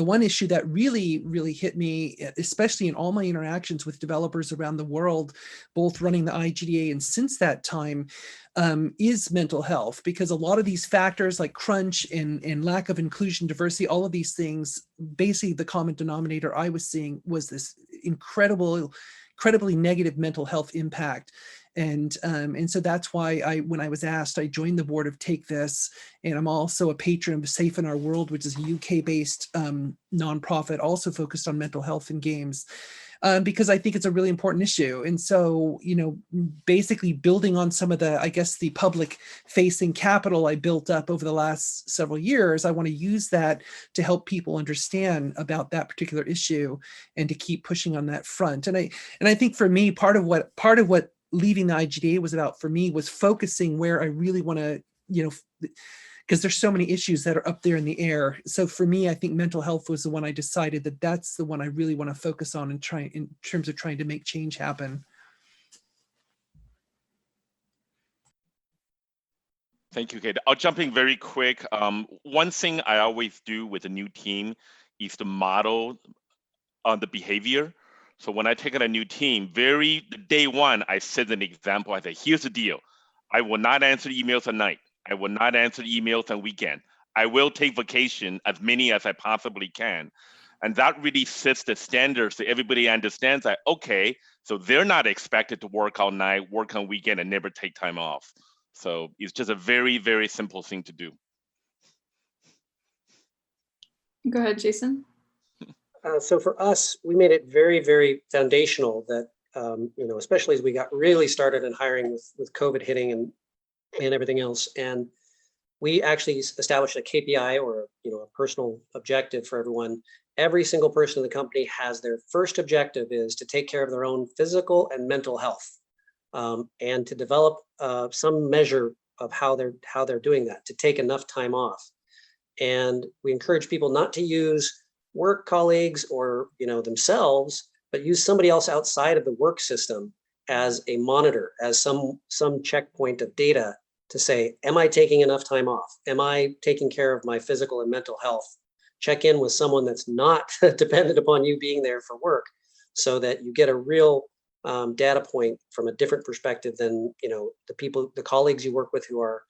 one issue that really hit me, especially in all my interactions with developers around the world, both running the IGDA and since that time, is mental health, because a lot of these factors like crunch and lack of inclusion, diversity, all of these things, basically the common denominator I was seeing was this incredibly negative mental health impact. And so that's why when I was asked, I joined the board of Take This, and I'm also a patron of Safe in Our World, which is a UK-based nonprofit also focused on mental health in games, because I think it's a really important issue. And so, basically building on some of the, I guess, the public-facing capital I built up over the last several years, I want to use that to help people understand about that particular issue and to keep pushing on that front. And I think for me, part of what leaving the IGDA was about for me was focusing where I really want to, because there's so many issues that are up there in the air. So for me, I think mental health was the one I decided that's the one I really want to focus on and try in terms of trying to make change happen. Thank you, Kate. I'll jump in very quick. One thing I always do with a new team is to model on the behavior. So when I take on a new team, day one, I set an example. I say, here's the deal. I will not answer emails at night. I will not answer emails on weekend. I will take vacation, as many as I possibly can. And that really sets the standards so everybody understands that, okay, so they're not expected to work all night, work on weekend, and never take time off. So it's just a very, very simple thing to do. Go ahead, Jason. So for us, we made it very, very foundational that, especially as we got really started in hiring with COVID hitting and everything else. And we actually established a KPI, or, a personal objective for everyone. Every single person in the company has their first objective is to take care of their own physical and mental health, and to develop some measure of how they're doing that, to take enough time off. And we encourage people not to use work colleagues or themselves, but use somebody else outside of the work system as a monitor, as some checkpoint of data to say, am I taking enough time off? Am I taking care of my physical and mental health? Check in with someone that's not dependent upon you being there for work, so that you get a real data point from a different perspective than the colleagues you work with who are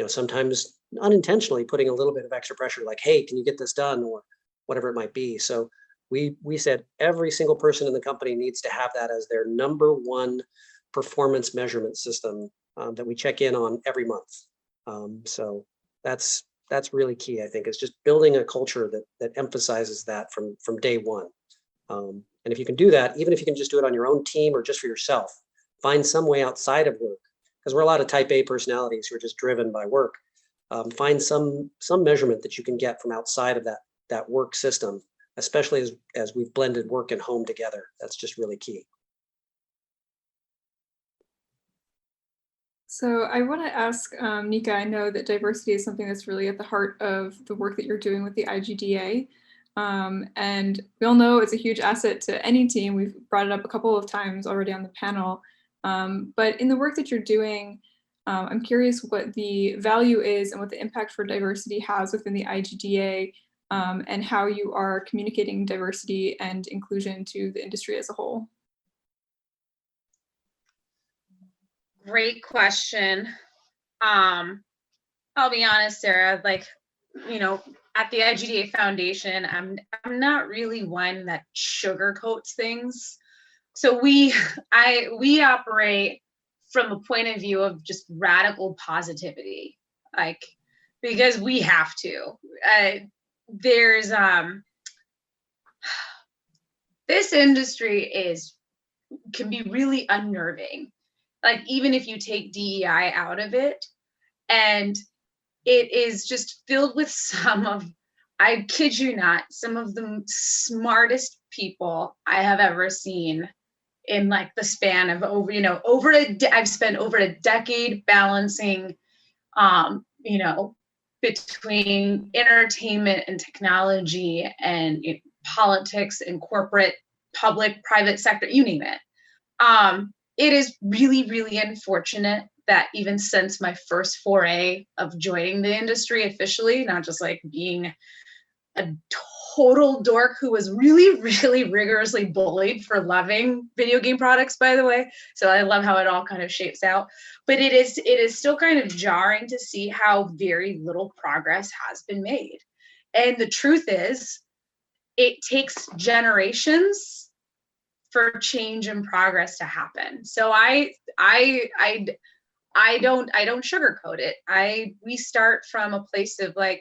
sometimes unintentionally putting a little bit of extra pressure, like, hey, can you get this done, or whatever it might be. So we said every single person in the company needs to have that as their number one performance measurement system that we check in on every month. So that's really key, I think, is just building a culture that emphasizes that from day one. And if you can do that, even if you can just do it on your own team or just for yourself, find some way outside of work, because we're a lot of type A personalities who are just driven by work. Find some measurement that you can get from outside of that work system, especially as we've blended work and home together. That's just really key. So I want to ask Nika, I know that diversity is something that's really at the heart of the work that you're doing with the IGDA. And we all know it's a huge asset to any team. We've brought it up a couple of times already on the panel. But in the work that you're doing, I'm curious what the value is and what the impact for diversity has within the IGDA, and how you are communicating diversity and inclusion to the industry as a whole. Great question. I'll be honest, Sarah, at the IGDA Foundation, I'm not really one that sugarcoats things. So we operate from a point of view of just radical positivity, like, because we have to. There's this industry can be really unnerving. Like, even if you take DEI out of it, and it is just filled with I kid you not, some of the smartest people I have ever seen in like the span of I've spent over a decade balancing, between entertainment and technology and politics and corporate, public, private sector, you name it. It is really, really unfortunate that even since my first foray of joining the industry officially, not just like being a total dork who was really, really rigorously bullied for loving video game products, by the way. So I love how it all kind of shapes out. But it is still kind of jarring to see how very little progress has been made. And the truth is, it takes generations for change and progress to happen. So I don't sugarcoat it. We start from a place of like,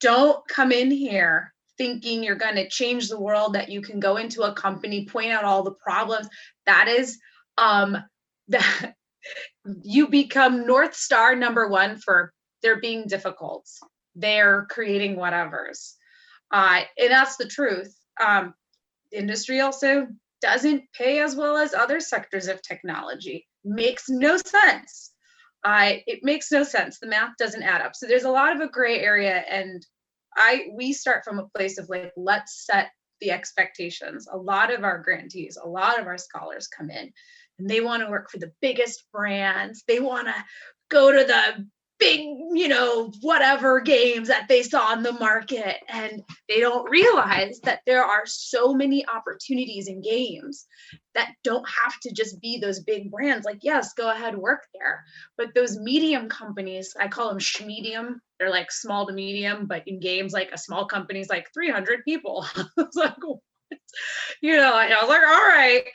don't come in here thinking you're going to change the world, that you can go into a company, point out all the problems. That is that you become North Star number one for they're being difficult. They're creating whatevers. And that's the truth. The industry also doesn't pay as well as other sectors of technology. Makes no sense. It makes no sense. The math doesn't add up. So there's a lot of a gray area, and we start from a place of like, let's set the expectations. A lot of our grantees, a lot of our scholars come in and they want to work for the biggest brands. They want to go to the big, whatever games that they saw in the market. And they don't realize that there are so many opportunities in games that don't have to just be those big brands. Like, yes, go ahead, work there. But those medium companies, I call them schmedium. They're like small to medium, but in games, like a small company is like 300 people. It's like, what? And I was like, all right,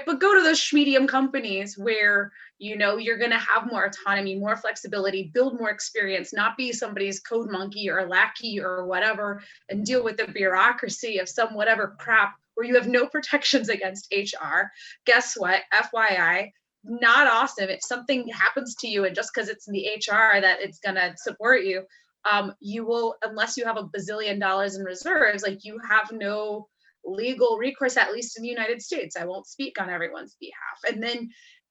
but go to those schmedium companies where you're going to have more autonomy, more flexibility, build more experience, not be somebody's code monkey or lackey or whatever, and deal with the bureaucracy of some whatever crap where you have no protections against HR. Guess what? FYI, not awesome. If something happens to you and just because it's in the HR that it's going to support you, you will, unless you have $1 bazillion in reserves, like you have no legal recourse, at least in the United States. I won't speak on everyone's behalf.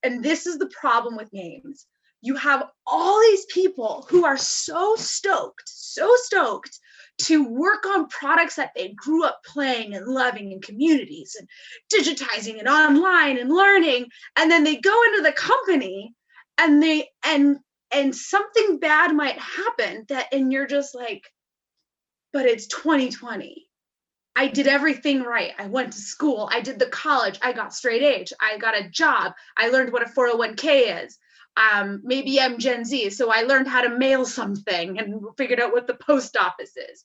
And this is the problem with games. You have all these people who are so stoked to work on products that they grew up playing and loving in communities and digitizing and online and learning. And then they go into the company and something bad might happen and you're just like, but it's 2020. I did everything right. I went to school. I did the college. I got straight A's. I got a job. I learned what a 401k is. Maybe I'm Gen Z, so I learned how to mail something and figured out what the post office is.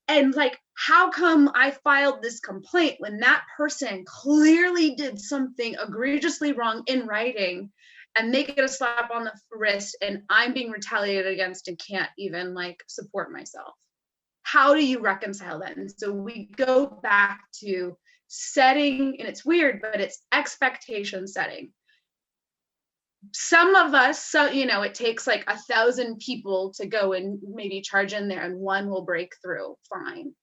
And like, how come I filed this complaint when that person clearly did something egregiously wrong in writing, and they get a slap on the wrist, and I'm being retaliated against and can't even like support myself? How do you reconcile that? And so we go back to setting, and it's weird, but it's expectation setting. Some of us, it takes like 1,000 people to go and maybe charge in there and one will break through, fine.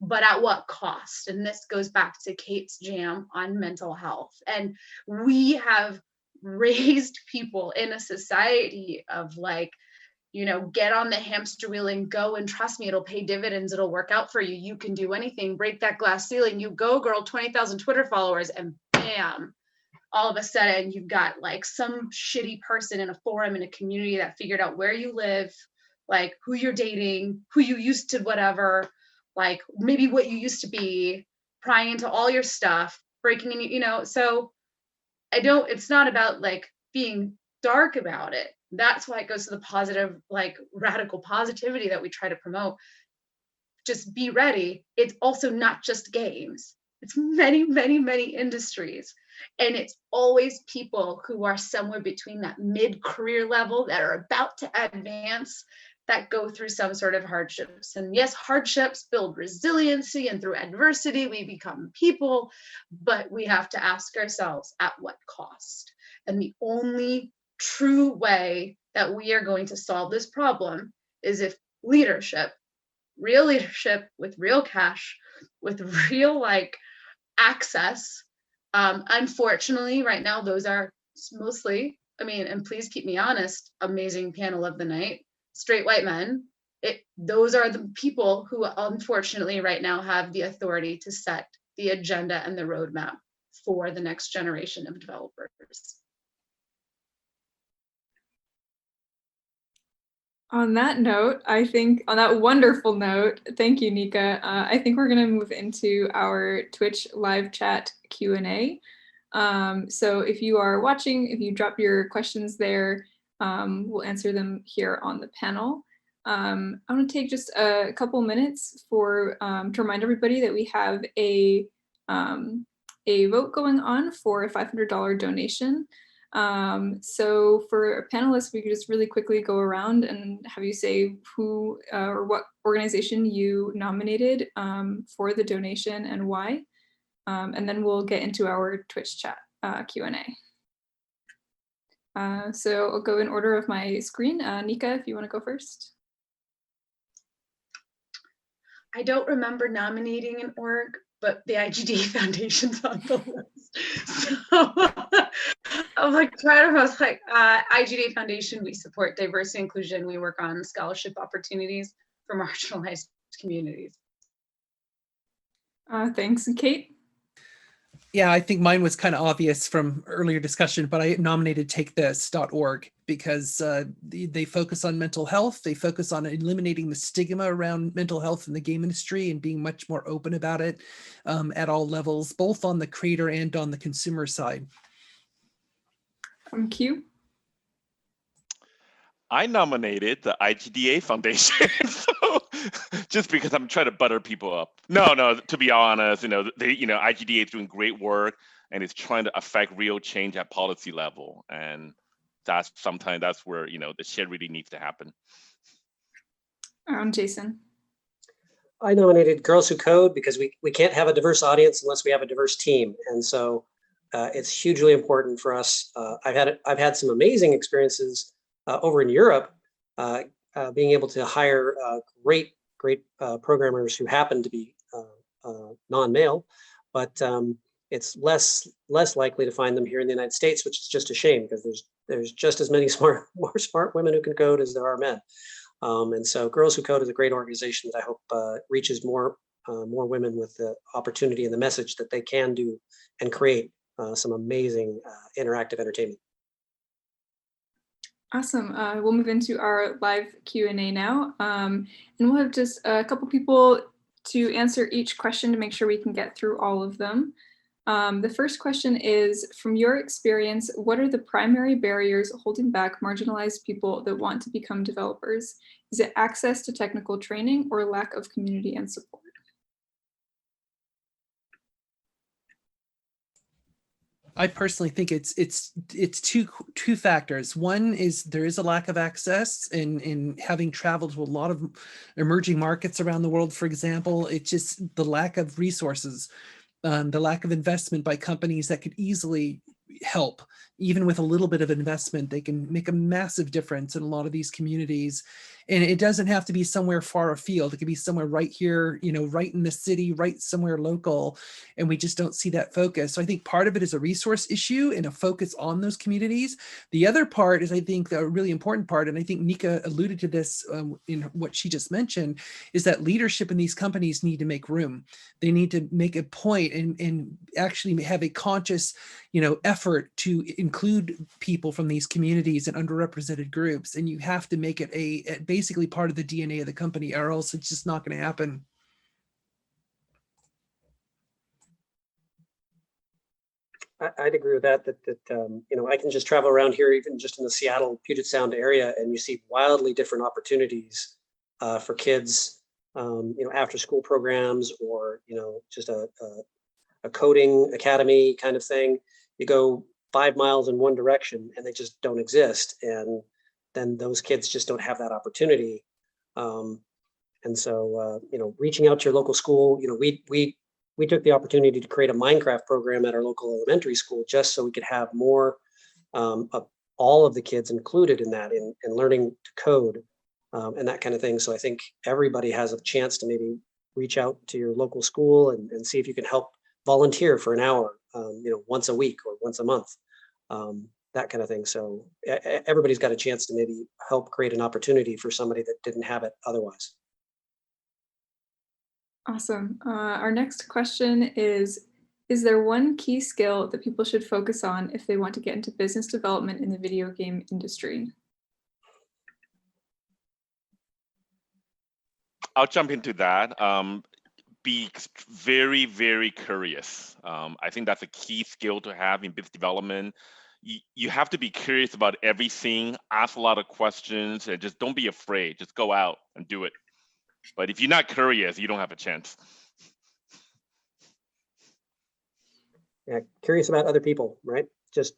But at what cost? And this goes back to Kate's jam on mental health. And we have raised people in a society of like, get on the hamster wheel and go, and trust me, it'll pay dividends. It'll work out for you. You can do anything, break that glass ceiling. You go, girl, 20,000 Twitter followers, and bam, all of a sudden you've got like some shitty person in a forum in a community that figured out where you live, like who you're dating, who you used to, whatever, like maybe what you used to be, prying into all your stuff, breaking in, so it's not about like being dark about it. That's why it goes to the positive, like radical positivity that we try to promote. Just be ready. It's also not just games. It's many, many, many industries. And it's always people who are somewhere between that mid-career level that are about to advance that go through some sort of hardships. And yes, hardships build resiliency, and through adversity, we become people, but we have to ask ourselves, at what cost? And the only true way that we are going to solve this problem is if leadership, real leadership with real cash, with real access. Unfortunately, right now, those are mostly, and please keep me honest, amazing panel of the night, straight white men. Those are the people who unfortunately right now have the authority to set the agenda and the roadmap for the next generation of developers. On that note, on that wonderful note, thank you, Nika. I think we're going to move into our Twitch live chat Q&A. So if you are watching, if you drop your questions there, we'll answer them here on the panel. I'm going to take just a couple minutes to remind everybody that we have a vote going on for a $500 donation. So for panelists, we could just really quickly go around and have you say who or what organization you nominated for the donation and why. And then we'll get into our Twitch chat Q&A. So I'll go in order of my screen. Nika, if you want to go first. I don't remember nominating an org, but the IGDA Foundation's on the list. So I'm IGDA Foundation, we support diversity inclusion. We work on scholarship opportunities for marginalized communities. Thanks. And Kate? Yeah, I think mine was kind of obvious from earlier discussion, but I nominated takethis.org because they focus on mental health. They focus on eliminating the stigma around mental health in the game industry and being much more open about it at all levels, both on the creator and on the consumer side. Q? I nominated the IGDA Foundation, so, just because I'm trying to butter people up. No, to be honest, IGDA is doing great work and it's trying to affect real change at policy level, and that's where the shit really needs to happen. Jason? I nominated Girls Who Code because we can't have a diverse audience unless we have a diverse team, and so it's hugely important for us. I've had some amazing experiences over in Europe, being able to hire great programmers who happen to be non-male, but it's less likely to find them here in the United States, which is just a shame because there's just as many more smart women who can code as there are men. And so Girls Who Code is a great organization that I hope reaches more women with the opportunity and the message that they can do and create some amazing interactive entertainment. Awesome. We'll move into our live Q&A now. And we'll have just a couple people to answer each question to make sure we can get through all of them. The first question is, from your experience, what are the primary barriers holding back marginalized people that want to become developers? Is it access to technical training or lack of community and support? I personally think it's two factors. One is there is a lack of access, in having traveled to a lot of emerging markets around the world, for example, it's just the lack of resources, the lack of investment by companies that could easily help. Even with a little bit of investment, they can make a massive difference in a lot of these communities. And it doesn't have to be somewhere far afield. It could be somewhere right here, right in the city, right somewhere local. And we just don't see that focus. So I think part of it is a resource issue and a focus on those communities. The other part is, I think, a really important part, and I think Nika alluded to this in what she just mentioned, is that leadership in these companies need to make room. They need to make a point and actually have a conscious, effort to include people from these communities and underrepresented groups. And you have to make it a basically part of the DNA of the company, or else it's just not going to happen. I'd agree with that. I can just travel around here, even just in the Seattle, Puget Sound area, and you see wildly different opportunities for kids, after school programs, or just a coding academy kind of thing. You go 5 miles in one direction and they just don't exist. And then those kids just don't have that opportunity. And so, reaching out to your local school, we took the opportunity to create a Minecraft program at our local elementary school just so we could have more of all of the kids included in that, in learning to code and that kind of thing. So I think everybody has a chance to maybe reach out to your local school and see if you can help volunteer for an hour, once a week or once a month, that kind of thing. So everybody's got a chance to maybe help create an opportunity for somebody that didn't have it otherwise. Awesome. Our next question is there one key skill that people should focus on if they want to get into business development in the video game industry? I'll jump into that. Be very, very curious. I think that's a key skill to have in business development. You have to be curious about everything, ask a lot of questions, and just don't be afraid. Just go out and do it. But if you're not curious, you don't have a chance. Yeah, curious about other people, right? Just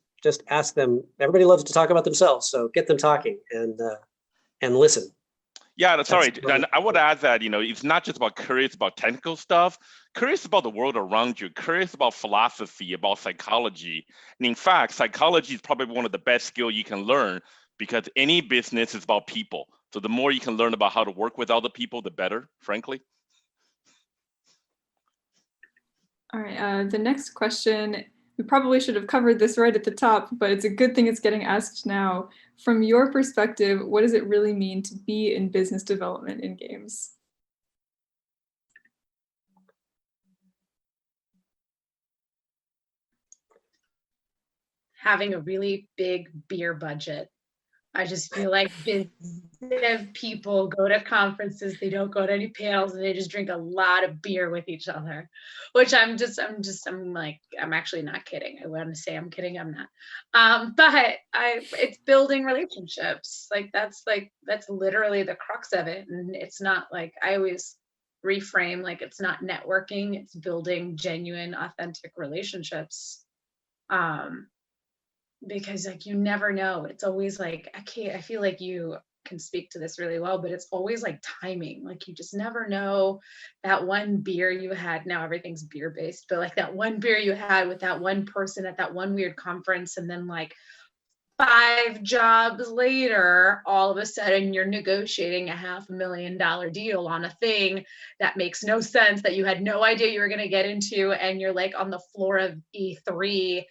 ask them. Everybody loves to talk about themselves, so get them talking and listen. Yeah, That's sorry. really And I would add that, it's not just about curious about technical stuff, curious about the world around you, curious about philosophy, about psychology. And in fact, psychology is probably one of the best skills you can learn because any business is about people. So the more you can learn about how to work with other people, the better, frankly. All right, the next question, we probably should have covered this right at the top, but it's a good thing it's getting asked now. From your perspective, what does it really mean to be in business development in games? Having a really big beer budget. I just feel like business people go to conferences, they don't go to any panels, and they just drink a lot of beer with each other, which I'm actually not kidding. I want to say I'm kidding, I'm not. But it's building relationships. That's literally the crux of it. And it's not like, I always reframe, like, it's not networking, it's building genuine, authentic relationships. Because you never know. It's always like, I feel like you can speak to this really well, but it's always like timing. Like, you just never know that one beer you had. Now everything's beer based, but like that one beer you had with that one person at that one weird conference, and then like 5 jobs later, all of a sudden you're negotiating a $500,000 deal on a thing that makes no sense, that you had no idea you were going to get into, and you're like on the floor of E3,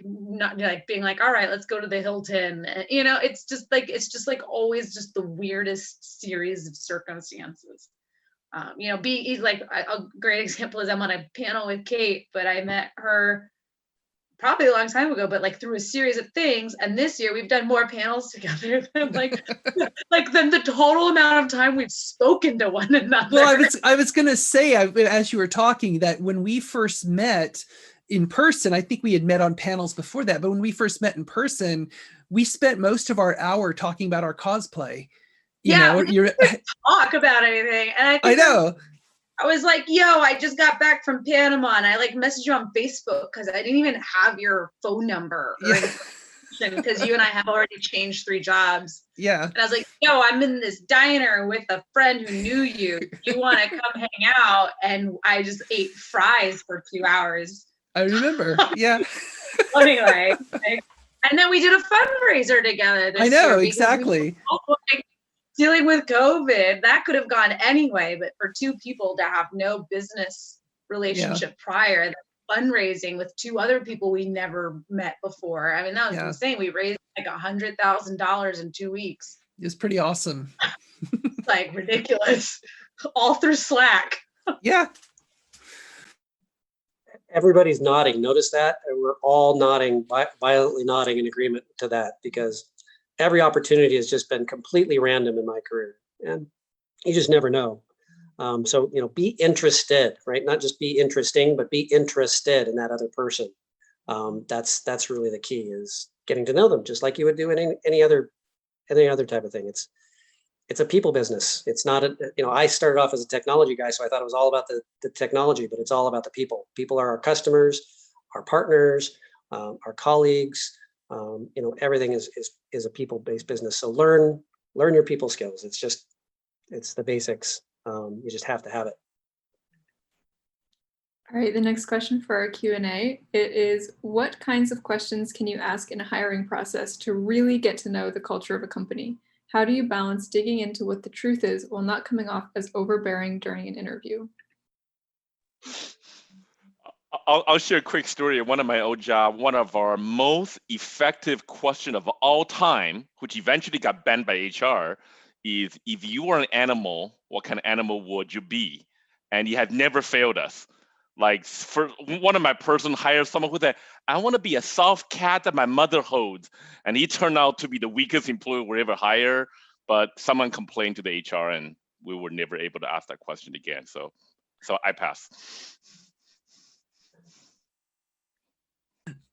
not like being like, all right, let's go to the Hilton. It's just like always just the weirdest series of circumstances. Like a great example is I'm on a panel with Kate, but I met her probably a long time ago, but like through a series of things. And this year we've done more panels together than than the total amount of time we've spoken to one another. Well, I was going to say, as you were talking, that when we first met in person, I think we had met on panels before that, but when we first met in person, we spent most of our hour talking about our cosplay. We didn't talk about anything. And I know. I was like, yo, I just got back from Panama, and I like messaged you on Facebook because I didn't even have your phone number or information because you and I have already changed 3 jobs. Yeah. And I was like, yo, I'm in this diner with a friend who knew you. You want to come hang out? And I just ate fries for 2 hours. I remember. Yeah. Anyway, and then we did a fundraiser together this year. Exactly. Dealing with COVID, that could have gone anyway, but for 2 people to have no business relationship prior, fundraising with 2 other people we never met before. I mean, that was insane. We raised like $100,000 in 2 weeks. It was pretty awesome. It's like ridiculous, all through Slack. Yeah. Everybody's nodding. Notice that? We're all nodding, violently nodding in agreement to that, because every opportunity has just been completely random in my career, and you just never know. So, be interested, right? Not just be interesting, but be interested in that other person. That's really the key, is getting to know them, just like you would do in any other type of thing. it's a people business. It's not I started off as a technology guy, so I thought it was all about the technology, but it's all about the people. People are our customers, our partners, our colleagues. Everything is a people-based business. So learn your people skills. It's the basics. You just have to have it. All right, the next question for our Q&A, it is, what kinds of questions can you ask in a hiring process to really get to know the culture of a company? How do you balance digging into what the truth is while not coming off as overbearing during an interview? I'll share a quick story. At one of my old job, one of our most effective question of all time, which eventually got banned by HR, is if you were an animal, what kind of animal would you be? And he had never failed us. Like for one of my person hired someone who said, I want to be a soft cat that my mother holds. And he turned out to be the weakest employee we ever hired, but someone complained to the HR and we were never able to ask that question again. So I pass.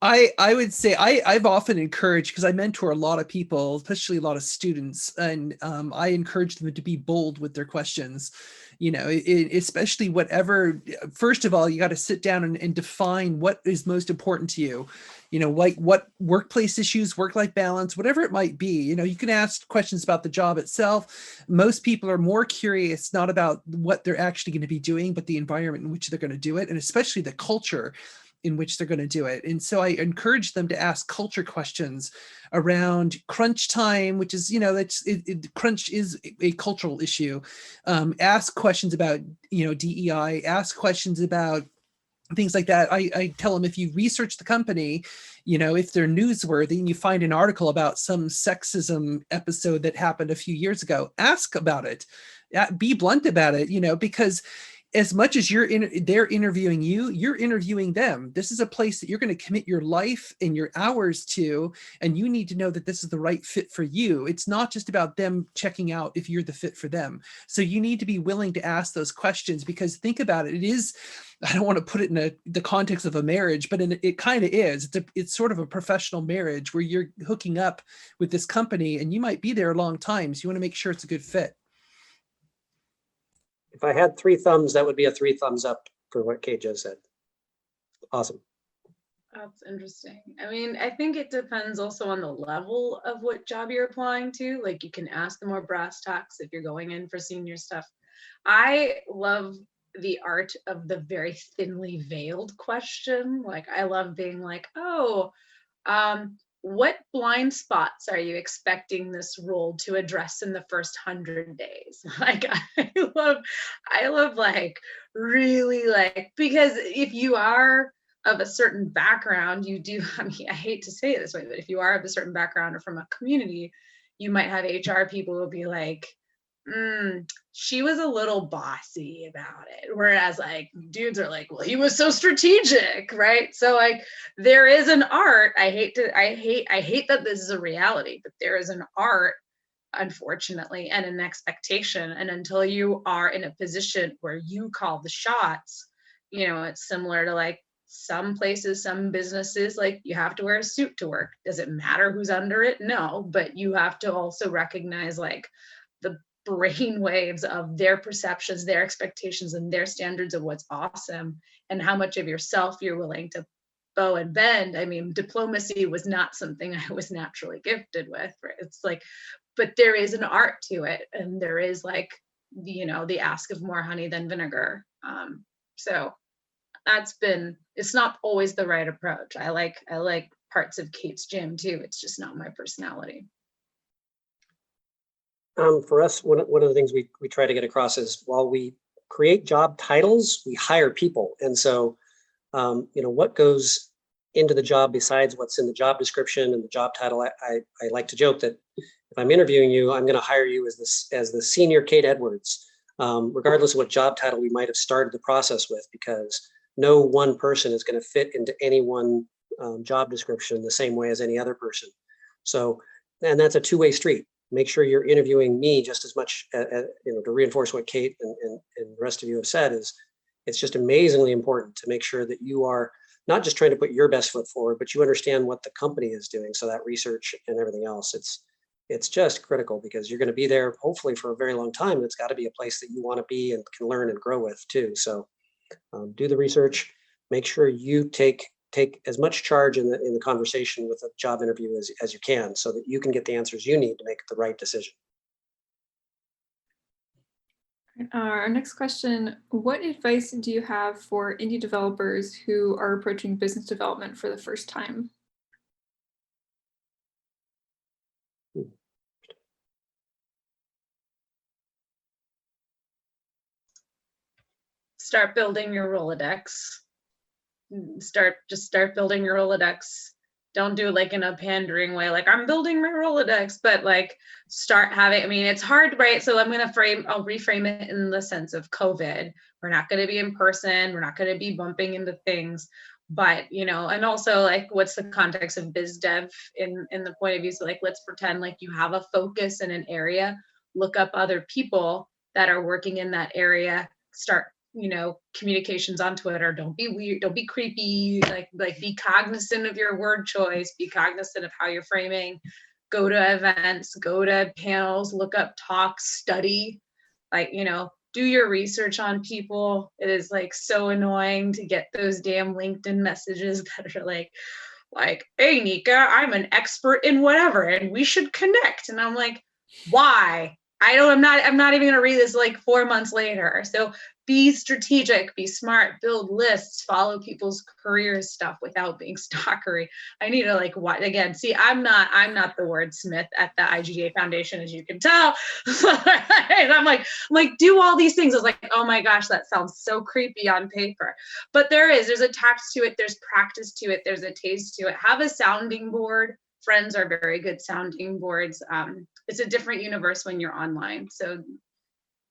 I would say I've often encouraged, because I mentor a lot of people, especially a lot of students, and I encourage them to be bold with their questions. Especially whatever. First of all, you got to sit down and define what is most important to you. Like what workplace issues, work-life balance, whatever it might be. You can ask questions about the job itself. Most people are more curious not about what they're actually going to be doing, but the environment in which they're going to do it, and especially the culture in which they're going to do it. And so I encourage them to ask culture questions around crunch time, which is, crunch is a cultural issue. Ask questions about, DEI, ask questions about things like that. I tell them, if you research the company, if they're newsworthy and you find an article about some sexism episode that happened a few years ago, ask about it. Be blunt about it, because as much as they're interviewing you, you're interviewing them. This is a place that you're going to commit your life and your hours to, and you need to know that this is the right fit for you. It's not just about them checking out if you're the fit for them. So you need to be willing to ask those questions, because think about it. It is, I don't want to put it in the context of a marriage, but it kind of is. It's sort of a professional marriage where you're hooking up with this company and you might be there a long time. So you want to make sure it's a good fit. If I had 3 thumbs, that would be a 3 thumbs up for what Kate just said. Awesome. That's interesting. I mean, I think it depends also on the level of what job you're applying to. Like, you can ask the more brass tacks if you're going in for senior stuff. I love the art of the very thinly veiled question. Like, I love being like, what blind spots are you expecting this role to address in the first 100 days? Like, I love like really like, because if you are of a certain background, you do, I mean, I hate to say it this way, but if you are of a certain background or from a community, you might have HR people who will be like, she was a little bossy about it. Whereas like dudes are like, well, he was so strategic, right? So like there is an art. I hate that this is a reality, but there is an art, unfortunately, and an expectation. And until you are in a position where you call the shots, it's similar to like some places, some businesses, like you have to wear a suit to work. Does it matter who's under it? No, but you have to also recognize like the brain waves of their perceptions, their expectations, and their standards of what's awesome, and how much of yourself you're willing to bow and bend. I mean, diplomacy was not something I was naturally gifted with, right? It's like, but there is an art to it, and there is like, the ask of more honey than vinegar. So it's not always the right approach. I like parts of Kate's gym too. It's just not my personality. For us, one of the things we try to get across is, while we create job titles, we hire people. And so, what goes into the job besides what's in the job description and the job title, I like to joke that if I'm interviewing you, I'm going to hire you as the senior Kate Edwards, regardless of what job title we might have started the process with, because no one person is going to fit into any one job description the same way as any other person. So, and that's a two-way street. Make sure you're interviewing me just as much, to reinforce what Kate and the rest of you have said. Is it's just amazingly important to make sure that you are not just trying to put your best foot forward, but you understand what the company is doing. So that research and everything else, it's just critical because you're going to be there hopefully for a very long time. And it's got to be a place that you want to be and can learn and grow with too. So do the research, make sure you take as much charge in the conversation with a job interview as you can, so that you can get the answers you need to make the right decision. Our next question, what advice do you have for indie developers who are approaching business development for the first time? Start building your Rolodex. Just start building your Rolodex. Don't do like in a pandering way, like I'm building my Rolodex, but like start having, I mean, it's hard, right? So I'll reframe it in the sense of COVID. We're not going to be in person. We're not going to be bumping into things, but, you know, and also like, what's the context of biz dev in the point of view? So like, let's pretend like you have a focus in an area, look up other people that are working in that area, start, you know, communications on Twitter. Don't be weird, don't be creepy, like be cognizant of your word choice, be cognizant of how you're framing, go to events, go to panels, look up talks, study, like, you know, do your research on people. It is like so annoying to get those damn LinkedIn messages that are like, hey Nika, I'm an expert in whatever and we should connect. And I'm like, why? I'm not even gonna read this like 4 months later. So be strategic, be smart, build lists, follow people's career stuff without being stalkery. I need to like what again, see, I'm not the wordsmith at the IGDA Foundation, as you can tell. And I'm like, do all these things. I was like, oh my gosh, that sounds so creepy on paper. But there's a tact to it, there's practice to it, there's a taste to it. Have a sounding board. Friends are very good sounding boards. It's a different universe when you're online. So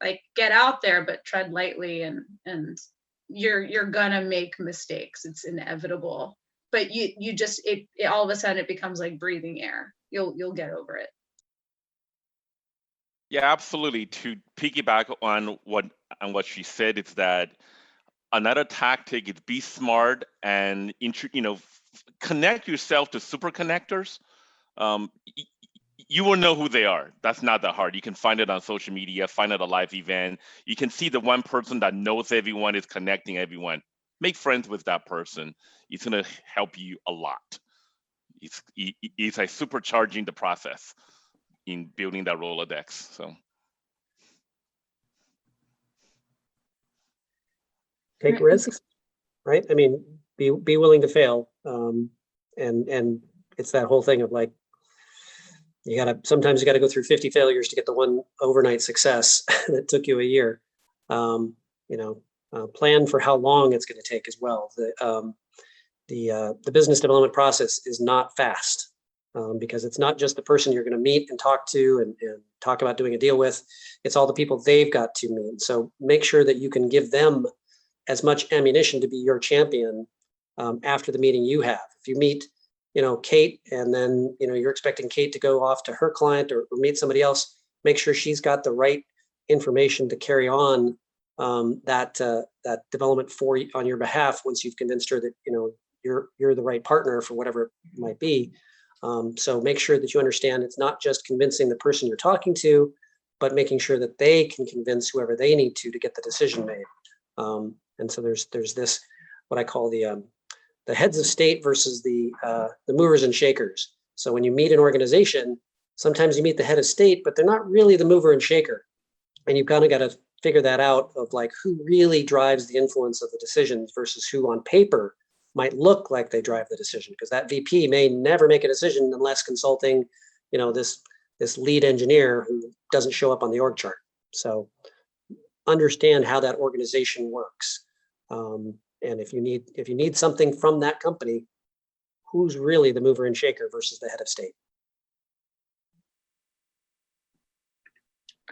like get out there, but tread lightly, and you're gonna make mistakes. It's inevitable. But you just it all of a sudden it becomes like breathing air. You'll get over it. Yeah, absolutely. To piggyback on what she said, is that another tactic is be smart and connect yourself to super connectors. You will know who they are. That's not that hard. You can find it on social media, find it at a live event. You can see the one person that knows everyone, is connecting everyone. Make friends with that person. It's going to help you a lot. It's like supercharging the process in building that Rolodex. So Take risks, right? I mean, be willing to fail. And it's that whole thing of like, sometimes you gotta go through 50 failures to get the one overnight success that took you a year. Plan for how long it's going to take as well. The business development process is not fast, because it's not just the person you're going to meet and talk to and talk about doing a deal with. It's all the people they've got to meet. So make sure that you can give them as much ammunition to be your champion after the meeting you have. If you meet Kate, and then, you're expecting Kate to go off to her client or meet somebody else, make sure she's got the right information to carry on that development on your behalf once you've convinced her that, you're the right partner for whatever it might be. So make sure that you understand it's not just convincing the person you're talking to, but making sure that they can convince whoever they need to get the decision made. And so there's this, what I call the heads of state versus the movers and shakers. So when you meet an organization, sometimes you meet the head of state, but they're not really the mover and shaker. And you've kind of got to figure that out of like who really drives the influence of the decisions versus who on paper might look like they drive the decision, because that VP may never make a decision unless consulting, this lead engineer who doesn't show up on the org chart. So understand how that organization works. And if you need something from that company, who's really the mover and shaker versus the head of state?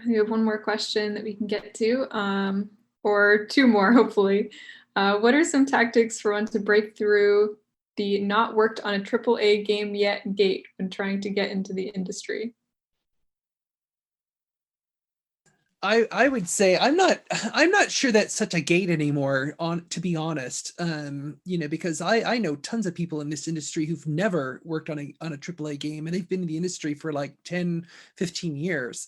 We have one more question that we can get to, or two more, hopefully. What are some tactics for one to break through the not worked on a AAA game yet gate when trying to get into the industry? I would say I'm not sure that's such a gate anymore, to be honest. Because I know tons of people in this industry who've never worked on a AAA game, and they've been in the industry for like 10, 15 years.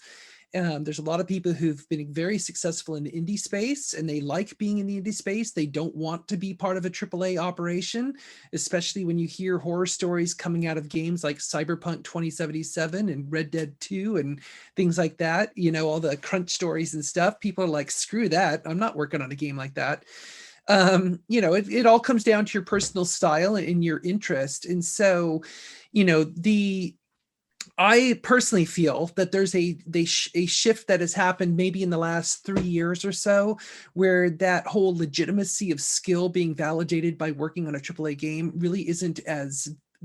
There's a lot of people who've been very successful in the indie space, and they like being in the indie space. They don't want to be part of a AAA operation, especially when you hear horror stories coming out of games like Cyberpunk 2077 and Red Dead 2 and things like that. All the crunch stories and stuff. People are like, screw that. I'm not working on a game like that. It all comes down to your personal style and your interest. And so, I personally feel that there's a shift that has happened maybe in the last 3 years or so, where that whole legitimacy of skill being validated by working on a AAA game really isn't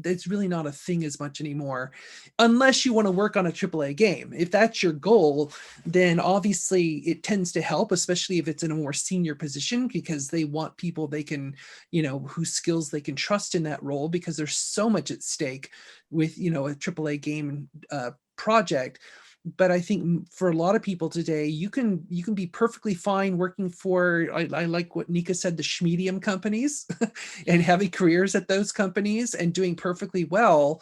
it's really not a thing as much anymore, unless you want to work on a AAA game. If that's your goal, then obviously it tends to help, especially if it's in a more senior position, because they want people they can, whose skills they can trust in that role, because there's so much at stake with, a AAA game project. But I think for a lot of people today, you can be perfectly fine working for, I like what Nika said, the schmedium companies and having careers at those companies and doing perfectly well.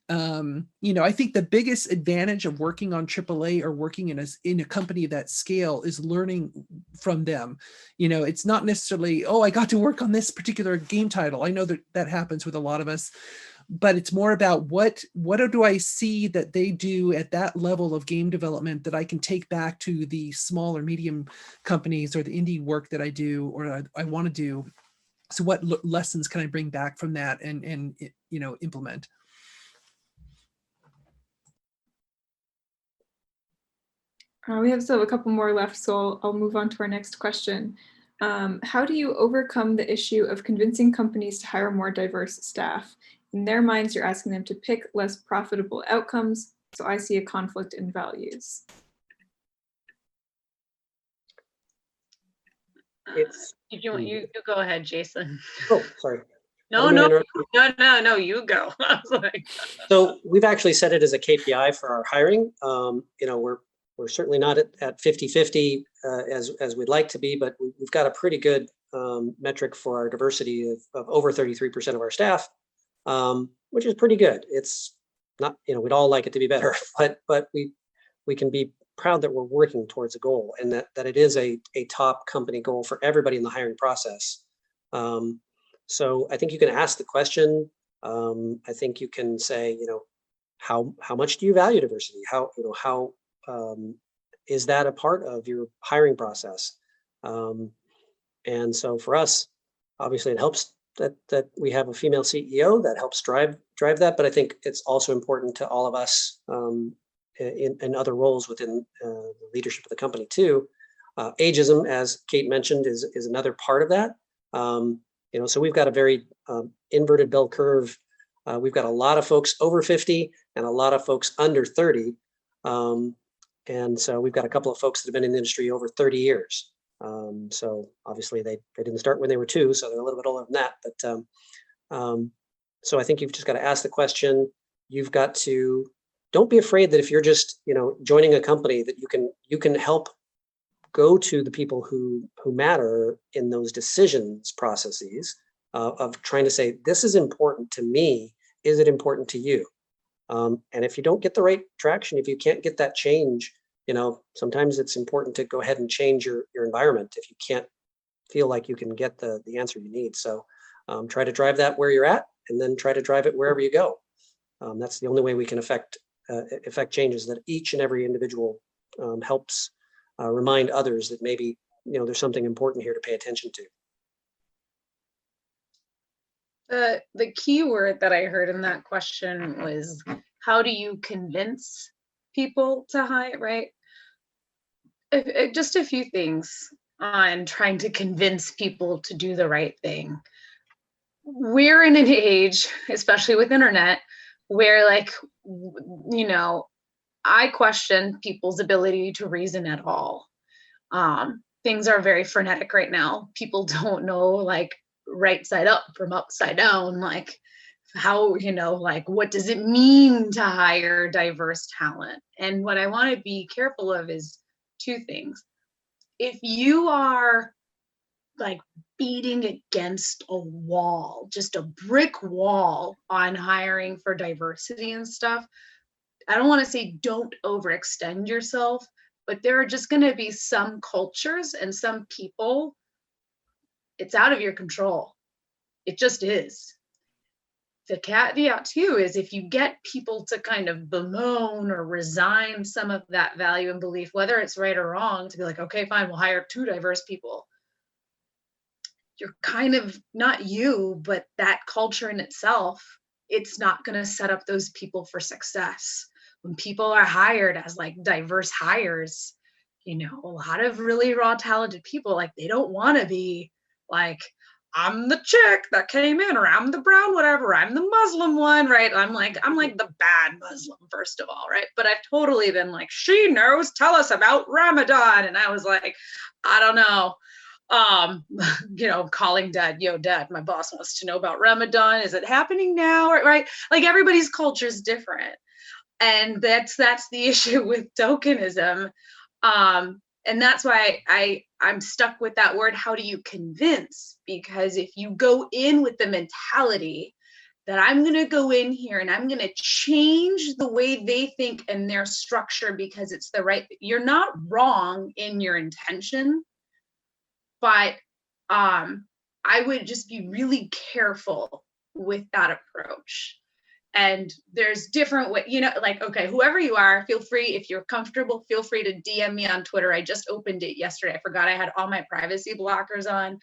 I think the biggest advantage of working on AAA or working in a company of that scale is learning from them. It's not necessarily, oh, I got to work on this particular game title. I know that happens with a lot of us. But it's more about what do I see that they do at that level of game development that I can take back to the small or medium companies or the indie work that I do or I want to do. So what lessons can I bring back from that and implement? We have still a couple more left, so I'll move on to our next question. How do you overcome the issue of convincing companies to hire more diverse staff? In their minds, you're asking them to pick less profitable outcomes, so I see a conflict in values. You go ahead, Jason. Oh, sorry. No, you go. I was like... So we've actually set it as a KPI for our hiring. We're certainly not at 50-50 as we'd like to be, but we've got a pretty good metric for our diversity of over 33% of our staff, which is pretty good. It's not, we'd all like it to be better, but we can be proud that we're working towards a goal, and that it is a top company goal for everybody in the hiring process. So I think you can ask the question. I think you can say, how much do you value diversity? How is that a part of your hiring process? And so for us, obviously it helps that we have a female CEO that helps drive that, but I think it's also important to all of us in other roles within the leadership of the company too. Ageism, as Kate mentioned, is another part of that. So we've got a very inverted bell curve. We've got a lot of folks over 50 and a lot of folks under 30. And so we've got a couple of folks that have been in the industry over 30 years. So obviously they didn't start when they were 2, so they're a little bit older than that. But so I think you've just got to ask the question. You've got to, don't be afraid that if you're just, joining a company that you can help go to the people who matter in those decisions processes of trying to say, this is important to me. Is it important to you? And if you don't get the right traction, if you can't get that change, sometimes it's important to go ahead and change your environment if you can't feel like you can get the answer you need. So try to drive that where you're at, and then try to drive it wherever you go. That's the only way we can affect changes, that each and every individual helps remind others that maybe, there's something important here to pay attention to. The key word that I heard in that question was, how do you convince people to hire, right? Just a few things on trying to convince people to do the right thing. We're in an age, especially with internet, where I question people's ability to reason at all. Things are very frenetic right now. People don't know right side up from upside down, how, what does it mean to hire diverse talent? And what I want to be careful of is two things. If you are like beating against a wall, just a brick wall on hiring for diversity and stuff, I don't want to say don't overextend yourself, but there are just going to be some cultures and some people, it's out of your control. It just is. The caveat too is if you get people to kind of bemoan or resign some of that value and belief, whether it's right or wrong, to be like, okay, fine, we'll hire 2 diverse people. You're kind of, not you, but that culture in itself, it's not going to set up those people for success. When people are hired as like diverse hires, you know, a lot of really raw talented people, like they don't want to be like, I'm the chick that came in, or I'm the brown whatever, I'm the Muslim one, right? I'm like the bad Muslim, first of all, right? But I've totally been like, she knows, tell us about Ramadan. And I was like, I don't know. You know, calling dad, yo dad, my boss wants to know about Ramadan. Is it happening now? Right? Like everybody's culture is different. And that's the issue with tokenism. And that's why I'm stuck with that word. How do you convince? Because if you go in with the mentality that I'm going to go in here and I'm going to change the way they think and their structure because it's the right, you're not wrong in your intention, but I would just be really careful with that approach. And there's different ways, you know, like, okay, whoever you are, feel free, if you're comfortable, feel free to DM me on Twitter. I just opened it yesterday. I forgot I had all my privacy blockers on.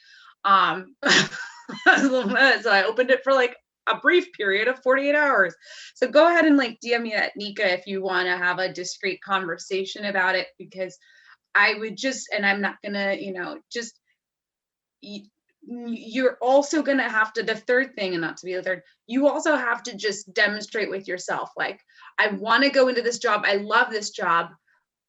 So I opened it for like a brief period of 48 hours. So go ahead and like DM me at Nika if you want to have a discreet conversation about it, because I would just, and I'm not gonna, you know, just, you're also going to have to, the third thing, and not to be the third, you also have to just demonstrate with yourself, like, I want to go into this job, I love this job,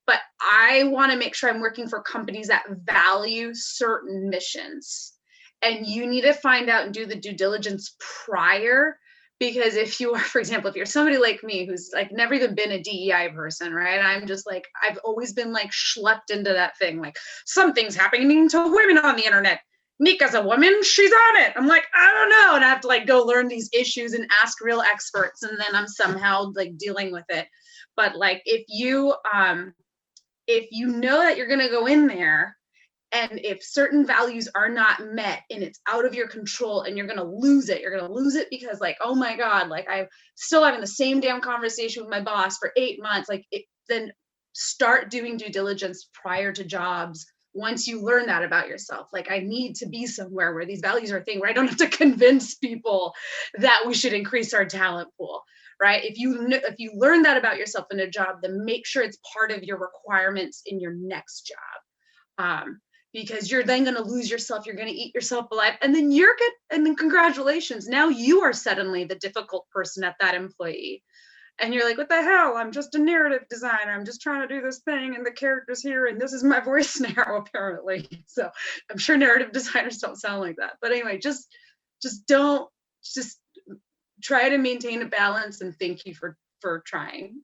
but I want to make sure I'm working for companies that value certain missions. And you need to find out and do the due diligence prior, because if you are, for example, if you're somebody like me who's like never even been a DEI person, right? I'm just like, I've always been like schlepped into that thing, like something's happening to women on the internet. Nika's a woman, she's on it. I'm like, I don't know. And I have to like go learn these issues and ask real experts. And then I'm somehow like dealing with it. But like, if you know that you're going to go in there, and if certain values are not met and it's out of your control and you're going to lose it, because like, oh my God, like I'm still having the same damn conversation with my boss for 8 months. Like then start doing due diligence prior to jobs. Once you learn that about yourself, like I need to be somewhere where these values are a thing, where I don't have to convince people that we should increase our talent pool, right? If you learn that about yourself in a job, then make sure it's part of your requirements in your next job. Because you're then going to lose yourself, you're going to eat yourself alive, and then you're good, and then congratulations, now you are suddenly the difficult person at that employee. And you're like, what the hell? I'm just a narrative designer. I'm just trying to do this thing and the character's here and this is my voice now, apparently. So I'm sure narrative designers don't sound like that. But anyway, just try to maintain a balance, and thank you for trying.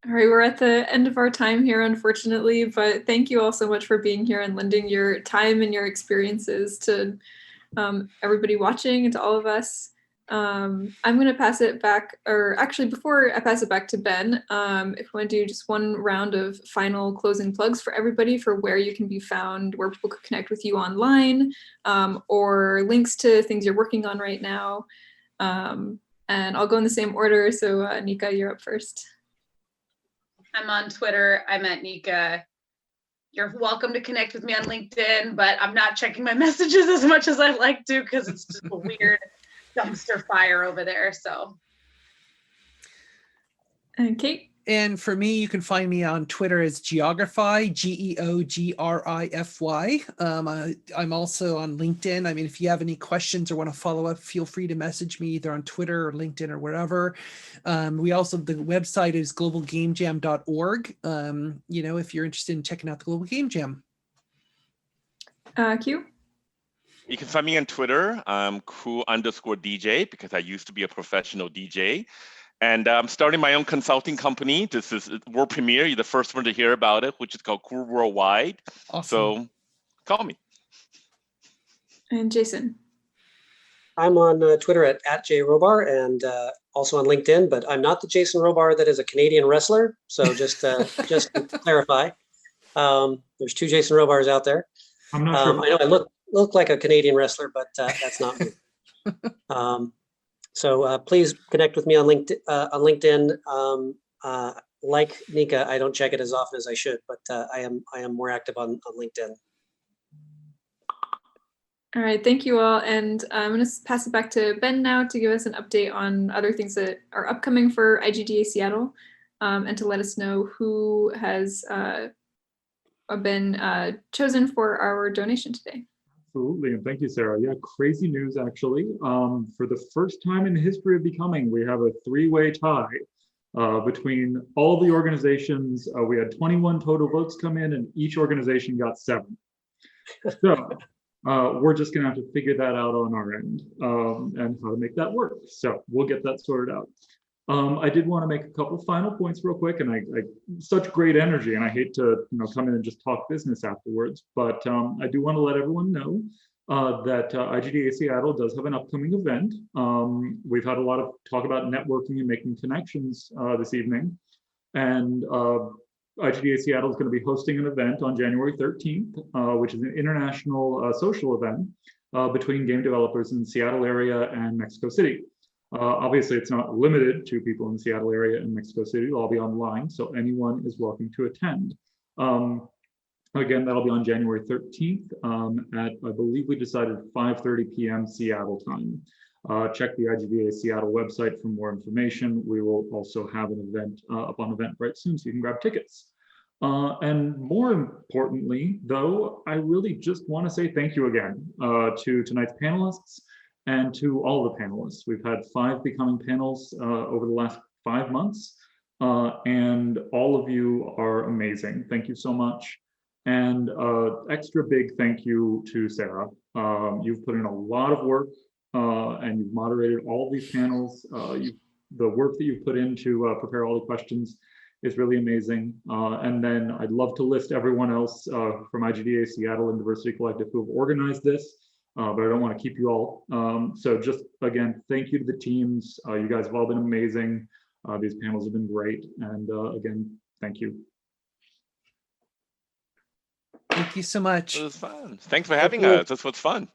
All right, we're at the end of our time here, unfortunately, but thank you all so much for being here and lending your time and your experiences to everybody watching and to all of us. I'm going to pass it back, or actually before I pass it back to Ben, if we want to do just one round of final closing plugs for everybody for where you can be found, where people could connect with you online, or links to things you're working on right now. And I'll go in the same order. So Nika, you're up first. I'm on Twitter. I'm at Nika. You're welcome to connect with me on LinkedIn, but I'm not checking my messages as much as I'd like to because it's just a weird dumpster fire over there. So. And Kate? And for me, you can find me on Twitter as Geogrify, Geogrify. I'm also on LinkedIn. I mean, if you have any questions or want to follow up, feel free to message me either on Twitter or LinkedIn or wherever. We also, the website is globalgamejam.org. You know, if you're interested in checking out the Global Game Jam. Q? You can find me on Twitter, crew_DJ, because I used to be a professional DJ. And I'm starting my own consulting company. This is world premiere. You're the first one to hear about it, which is called Cool Worldwide. Awesome. So call me. And Jason. I'm on Twitter at @JRobar and also on LinkedIn, but I'm not the Jason Robar that is a Canadian wrestler. So just to clarify, there's two Jason Robars out there. I'm not sure. I know I look like a Canadian wrestler, but that's not me. So please connect with me on LinkedIn. Like Nika, I don't check it as often as I should, but I am more active on LinkedIn. All right, thank you all. And I'm going to pass it back to Ben now to give us an update on other things that are upcoming for IGDA Seattle, and to let us know who has been chosen for our donation today. Absolutely, and thank you, Sarah. Yeah, crazy news actually. For the first time in the history of Becoming, we have a three-way tie between all the organizations. We had 21 total votes come in, and each organization got 7. So we're just gonna have to figure that out on our end, and how to make that work. So we'll get that sorted out. I did want to make a couple final points real quick, and I such great energy, and I hate to come in and just talk business afterwards, but I do want to let everyone know that IGDA Seattle does have an upcoming event. We've had a lot of talk about networking and making connections this evening, and IGDA Seattle is going to be hosting an event on January 13th, which is an international social event between game developers in the Seattle area and Mexico City. Obviously, it's not limited to people in the Seattle area and Mexico City. It'll all be online, so anyone is welcome to attend. Again, that'll be on January 13th at, I believe we decided 5:30 p.m. Seattle time. Check the IGDA Seattle website for more information. We will also have an event up on Eventbrite soon, so you can grab tickets. And more importantly, though, I really just want to say thank you again to tonight's panelists and to all the panelists. We've had 5 Becoming panels over the last 5 months, and all of you are amazing. Thank you so much. And extra big thank you to Sarah. You've put in a lot of work, and you've moderated all of these panels. The work that you've put in to prepare all the questions is really amazing. And then I'd love to list everyone else from IGDA Seattle and Diversity Collective who have organized this. But I don't want to keep you all. So just again, thank you to the teams. You guys have all been amazing. These panels have been great. And again, thank you. Thank you so much. It was fun. Thanks for having us. This was fun.